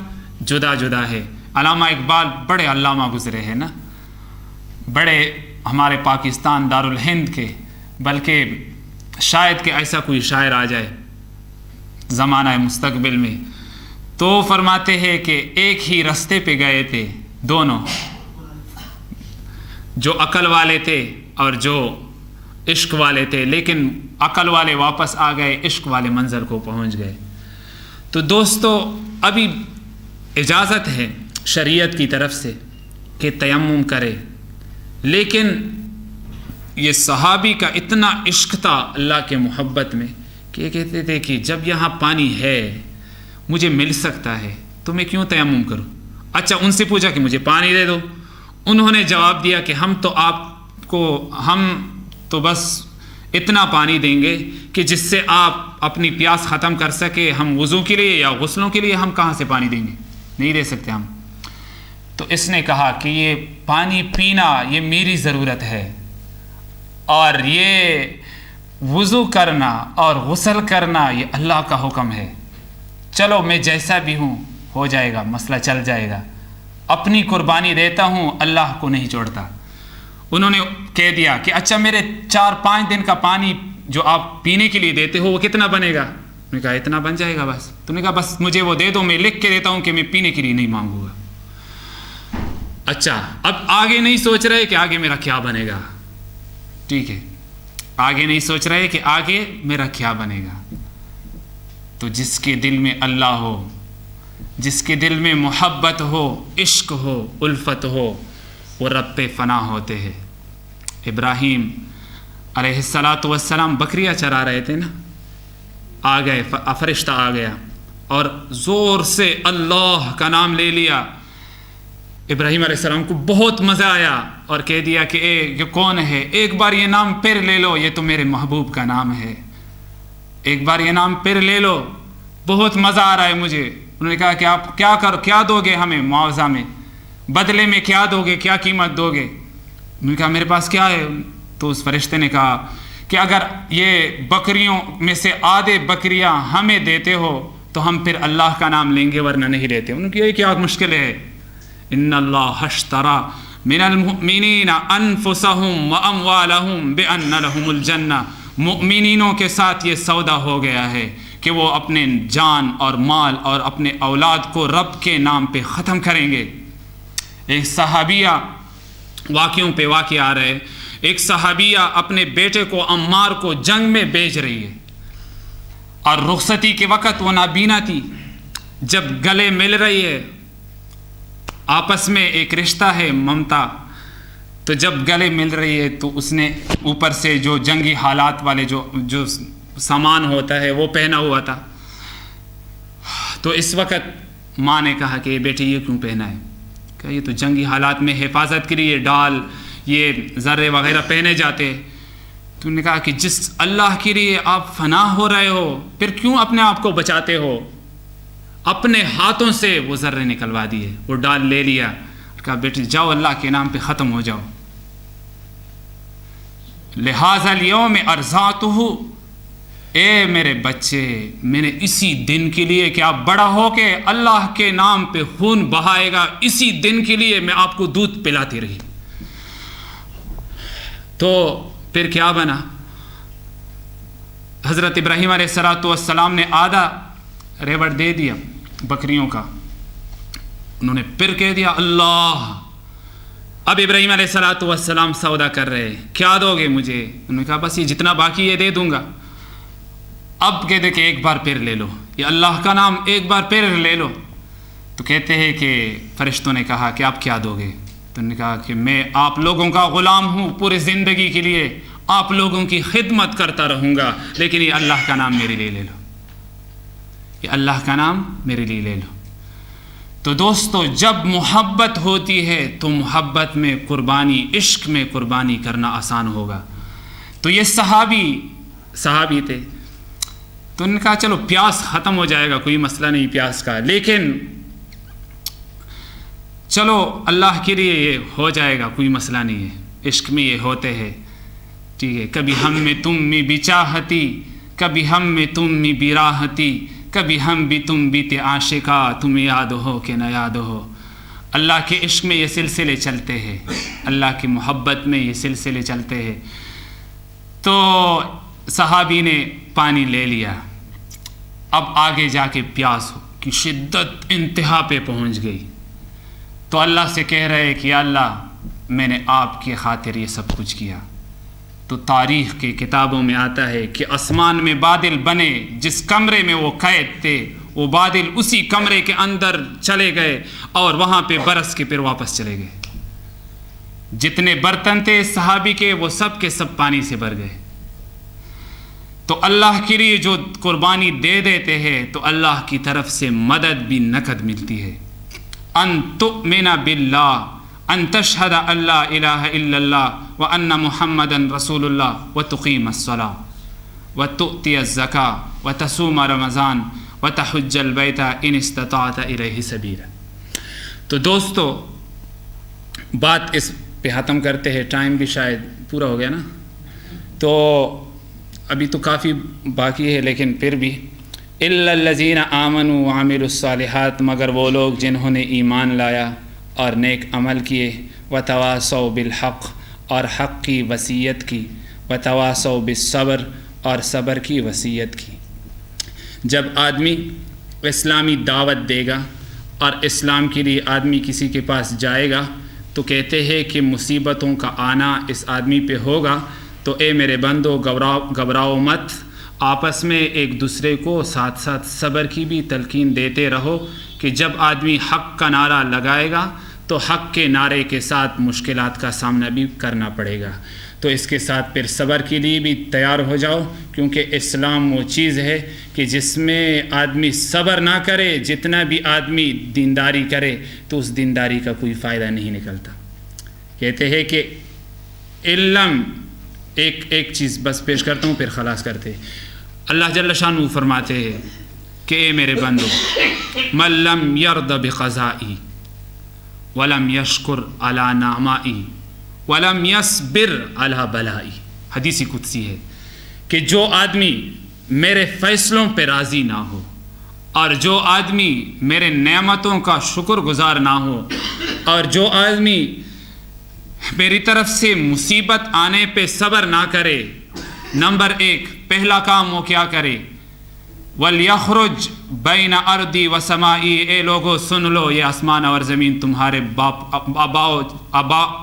جدا جدا ہے۔ علامہ اقبال بڑے علامہ گزرے ہیں نا، بڑے ہمارے پاکستان دارالہند کے، بلکہ شاید کہ ایسا کوئی شاعر آ جائے زمانہ مستقبل میں تو فرماتے ہیں کہ ایک ہی رستے پہ گئے تھے دونوں، جو عقل والے تھے اور جو عشق والے تھے، لیکن عقل والے واپس آ گئے، عشق والے منظر کو پہنچ گئے۔ تو دوستو ابھی اجازت ہے شریعت کی طرف سے کہ تیمم کرے، لیکن یہ صحابی کا اتنا عشق تھا اللہ کے محبت میں کہ یہ کہتے تھے کہ جب یہاں پانی ہے، مجھے مل سکتا ہے، تو میں کیوں تیمم کروں؟ اچھا، ان سے پوچھا کہ مجھے پانی دے دو، انہوں نے جواب دیا کہ ہم تو بس اتنا پانی دیں گے کہ جس سے آپ اپنی پیاس ختم کر سکے، ہم وضو کے لیے یا غسلوں کے لیے ہم کہاں سے پانی دیں گے، نہیں دے سکتے ہم۔ تو اس نے کہا کہ یہ پانی پینا یہ میری ضرورت ہے، اور یہ وضو کرنا اور غسل کرنا یہ اللہ کا حکم ہے، چلو میں جیسا بھی ہوں ہو جائے گا، مسئلہ چل جائے گا، اپنی قربانی دیتا ہوں، اللہ کو نہیں چھوڑتا۔ انہوں نے کہہ دیا کہ اچھا میرے 4-5 دن کا پانی جو آپ پینے کے لیے دیتے ہو وہ کتنا بنے گا؟ انہوں نے کہا اتنا بن جائے گا بس۔ تو نے کہا بس مجھے وہ دے دو، میں لکھ کے دیتا ہوں کہ میں پینے کے لیے نہیں مانگوں گا۔ اچھا، اب آگے نہیں سوچ رہے کہ آگے میرا کیا بنے گا، ٹھیک ہے، آگے نہیں سوچ رہے کہ آگے میرا کیا بنے گا۔ تو جس کے دل میں اللہ ہو، جس کے دل میں محبت ہو، عشق ہو، الفت ہو، وہ رب پہ فنا ہوتے ہیں۔ ابراہیم علیہ السلام بکریاں چرا رہے تھے نا، آ گئے، فرشتہ آ گیا اور زور سے اللہ کا نام لے لیا۔ ابراہیم علیہ السلام کو بہت مزہ آیا اور کہہ دیا کہ یہ کون ہے؟ ایک بار یہ نام پھر لے لو، یہ تو میرے محبوب کا نام ہے، ایک بار یہ نام پھر لے لو، بہت مزہ آ رہا ہے مجھے۔ انہوں نے کہا کہ آپ کیا دو گے ہمیں معاوضہ میں، بدلے میں کیا دو گے، کیا قیمت دو گے؟ انہوں نے کہا میرے پاس کیا ہے؟ تو اس فرشتے نے کہا کہ اگر یہ بکریوں میں سے آدھے بکریاں ہمیں دیتے ہو تو ہم پھر اللہ کا نام لیں گے، ورنہ نہیں لیتے۔ انہوں نے کہا یہ کیا مشکل ہے؟ ان اللہ اشترى من المؤمنین انفسهم واموالهم بان لهم الجنہ، مؤمنینوں کے ساتھ یہ سودا ہو گیا ہے کہ وہ اپنے جان اور مال اور اپنے اولاد کو رب کے نام پہ ختم کریں گے۔ ایک صحابیہ، واقعوں پہ واقع آ رہے، ایک صحابیہ اپنے بیٹے کو عمار کو جنگ میں بھیج رہی ہے، اور رخصتی کے وقت وہ نابینا تھی۔ جب گلے مل رہی ہے، آپس میں ایک رشتہ ہے ممتا، تو جب گلے مل رہی ہے تو اس نے اوپر سے جو جنگی حالات والے جو سامان ہوتا ہے وہ پہنا ہوا تھا۔ تو اس وقت ماں نے کہا کہ بیٹے یہ کیوں پہنا ہے؟ کہ یہ تو جنگی حالات میں حفاظت کے لیے ڈال، یہ ذرے وغیرہ پہنے جاتے۔ تو انہوں نے کہا کہ جس اللہ کے لیے آپ فنا ہو رہے ہو، پھر کیوں اپنے آپ کو بچاتے ہو؟ اپنے ہاتھوں سے وہ ذرے نکلوا دیے، وہ ڈال لے لیا، کہا بیٹے جاؤ اللہ کے نام پہ ختم ہو جاؤ۔ لہذا الیوم ارضعتہ، اے میرے بچے، میں نے اسی دن کے لیے کہ آپ بڑا ہو کے اللہ کے نام پہ خون بہائے گا، اسی دن کے لیے میں آپ کو دودھ پلاتی رہی۔ تو پھر کیا بنا؟ حضرت ابراہیم علیہ السلام نے آدھا ریوڑ دے دیا بکریوں کا، انہوں نے پھر کہہ دیا اللہ۔ اب ابراہیم علیہ السلام سودا کر رہے، کیا دو گے مجھے؟ انہوں نے کہا بس یہ جتنا باقی ہے دے دوں گا۔ اب کہتے کہ ایک بار پھر لے لو، یہ اللہ کا نام ایک بار پھر لے لو۔ تو کہتے ہیں کہ فرشتوں نے کہا کہ آپ کیا دو گے؟ تو انہوں نے کہا کہ میں آپ لوگوں کا غلام ہوں، پورے زندگی کے لیے آپ لوگوں کی خدمت کرتا رہوں گا، لیکن یہ اللہ کا نام میرے لیے لے لو، یہ اللہ کا نام میرے لیے لے لو۔ تو دوستو جب محبت ہوتی ہے تو محبت میں قربانی، عشق میں قربانی کرنا آسان ہوگا۔ تو یہ صحابی تھے، تو ان کا چلو پیاس ختم ہو جائے گا، کوئی مسئلہ نہیں پیاس کا، لیکن چلو اللہ کے لیے یہ ہو جائے گا، کوئی مسئلہ نہیں ہے، عشق میں یہ ہوتے ہیں، ٹھیک ہے۔ کبھی ہم میں تم میں بھی چاہتی، کبھی ہم میں تم میں بھی راحتی، کبھی ہم بھی تم بھی تے عاشقا، تمہیں یاد ہو کہ نہ یاد ہو۔ اللہ کے عشق میں یہ سلسلے چلتے ہیں، اللہ کی محبت میں یہ سلسلے چلتے ہیں۔ تو صحابی نے پانی لے لیا، اب آگے جا کے پیاس کی شدت انتہا پہ پہنچ گئی، تو اللہ سے کہہ رہے کہ یا اللہ میں نے آپ کی خاطر یہ سب کچھ کیا۔ تو تاریخ کی کتابوں میں آتا ہے کہ آسمان میں بادل بنے، جس کمرے میں وہ قید تھے وہ بادل اسی کمرے کے اندر چلے گئے اور وہاں پہ برس کے پھر واپس چلے گئے۔ جتنے برتن تھے صحابی کے وہ سب کے سب پانی سے بھر گئے۔ تو اللہ کے لیے جو قربانی دے دیتے ہیں تو اللہ کی طرف سے مدد بھی نقد ملتی ہے۔ ان تؤمن باللہ، ان تشہد اللہ الہ الا اللہ وان محمدا رسول اللہ وتقیم الصلاۃ وتؤتی الزکاۃ وتصوم رمضان وتحج البیت ان استطعت الیہ سبیلا۔ تو دوستو بات اس پہ ختم کرتے ہیں، ٹائم بھی شاید پورا ہو گیا نا، تو ابھی تو کافی باقی ہے لیکن پھر بھی الا الذین آمنوا وعملوا الصالحات، مگر وہ لوگ جنہوں نے ایمان لایا اور نیک عمل کیے، وتواصوا بالحق اور حق کی وصیت کی، وتواصوا بالصبر اور صبر کی وصیت کی۔ جب آدمی اسلامی دعوت دے گا اور اسلام کے لیے آدمی کسی کے پاس جائے گا تو کہتے ہیں کہ مصیبتوں کا آنا اس آدمی پہ ہوگا، تو اے میرے بندو گھبراؤ مت، آپس میں ایک دوسرے کو ساتھ ساتھ صبر کی بھی تلقین دیتے رہو کہ جب آدمی حق کا نعرہ لگائے گا تو حق کے نعرے کے ساتھ مشکلات کا سامنا بھی کرنا پڑے گا، تو اس کے ساتھ پھر صبر کے لیے بھی تیار ہو جاؤ، کیونکہ اسلام وہ چیز ہے کہ جس میں آدمی صبر نہ کرے، جتنا بھی آدمی دینداری کرے تو اس دینداری کا کوئی فائدہ نہیں نکلتا۔ کہتے ہیں کہ علم ایک چیز بس پیش کرتا ہوں پھر خلاص کرتے۔ اللہ جل شانہ فرماتے ہیں کہ اے میرے بندو، من لم یرض بقضائی ولم یشکر علی نعمائی ولم یصبر علی بلائی، حدیث قدسی ہے کہ جو آدمی میرے فیصلوں پہ راضی نہ ہو اور جو آدمی میرے نعمتوں کا شکر گزار نہ ہو اور جو آدمی میری طرف سے مصیبت آنے پہ صبر نہ کرے، نمبر 1 پہلا کام وہ کیا کرے، وَلْيَخْرُجْ بَيْنَ أَرْضِي وَسَمَائِي، اے لوگو سن لو، یہ آسمان اور زمین تمہارے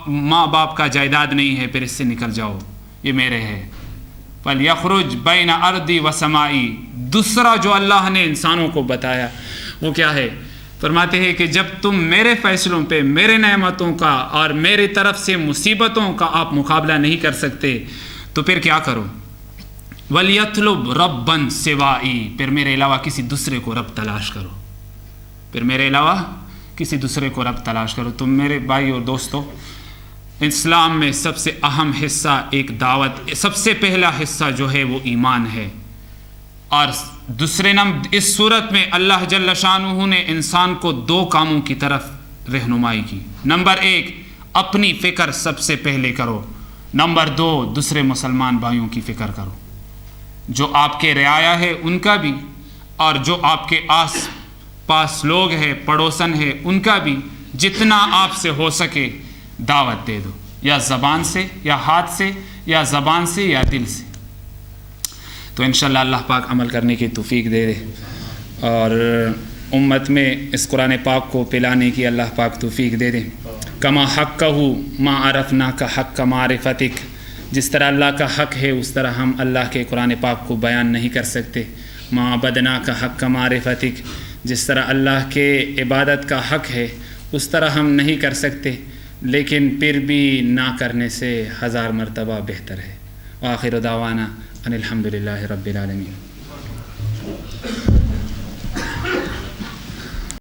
ماں باپ کا جائیداد نہیں ہے، پھر اس سے نکل جاؤ، یہ میرے ہے۔ وَلْيَخْرُجْ بَيْنَ أَرْضِي وَسَمَائِي۔ دوسرا جو اللہ نے انسانوں کو بتایا وہ کیا ہے؟ فرماتے ہیں کہ جب تم میرے فیصلوں پہ، میرے نعمتوں کا اور میری طرف سے مصیبتوں کا آپ مقابلہ نہیں کر سکتے تو پھر کیا کرو، وَلْيَطْلُبْ رَبًّا سِوَائِي، پھر میرے علاوہ کسی دوسرے کو رب تلاش کرو، پھر میرے علاوہ کسی دوسرے کو رب تلاش کرو۔ تم میرے بھائی اور دوستو، اسلام میں سب سے اہم حصہ ایک دعوت، سب سے پہلا حصہ جو ہے وہ ایمان ہے، اور دوسرے نمبر اس صورت میں اللہ جل شانہ نے انسان کو 2 کاموں کی طرف رہنمائی کی۔ نمبر 1 اپنی فکر سب سے پہلے کرو، نمبر 2 دوسرے مسلمان بھائیوں کی فکر کرو، جو آپ کے رعایا ہے ان کا بھی اور جو آپ کے آس پاس لوگ ہیں، پڑوسن ہے، ان کا بھی جتنا آپ سے ہو سکے دعوت دے دو، یا زبان سے یا ہاتھ سے یا زبان سے یا دل سے۔ تو انشاءاللہ اللہ پاک عمل کرنے کی توفیق دے دے اور امت میں اس قرآن پاک کو پلانے کی اللہ پاک توفیق دے دے۔ کما حقہ ما عرفنا کا حق کا معرفتک، جس طرح اللہ کا حق ہے اس طرح ہم اللہ کے قرآن پاک کو بیان نہیں کر سکتے۔ ما عبدنا کا حق کا معرفتک، جس طرح اللہ کے عبادت کا حق ہے اس طرح ہم نہیں کر سکتے، لیکن پھر بھی نہ کرنے سے 1000 مرتبہ بہتر ہے۔ وآخر دعوانا ان الحمد للہ رب العالمین۔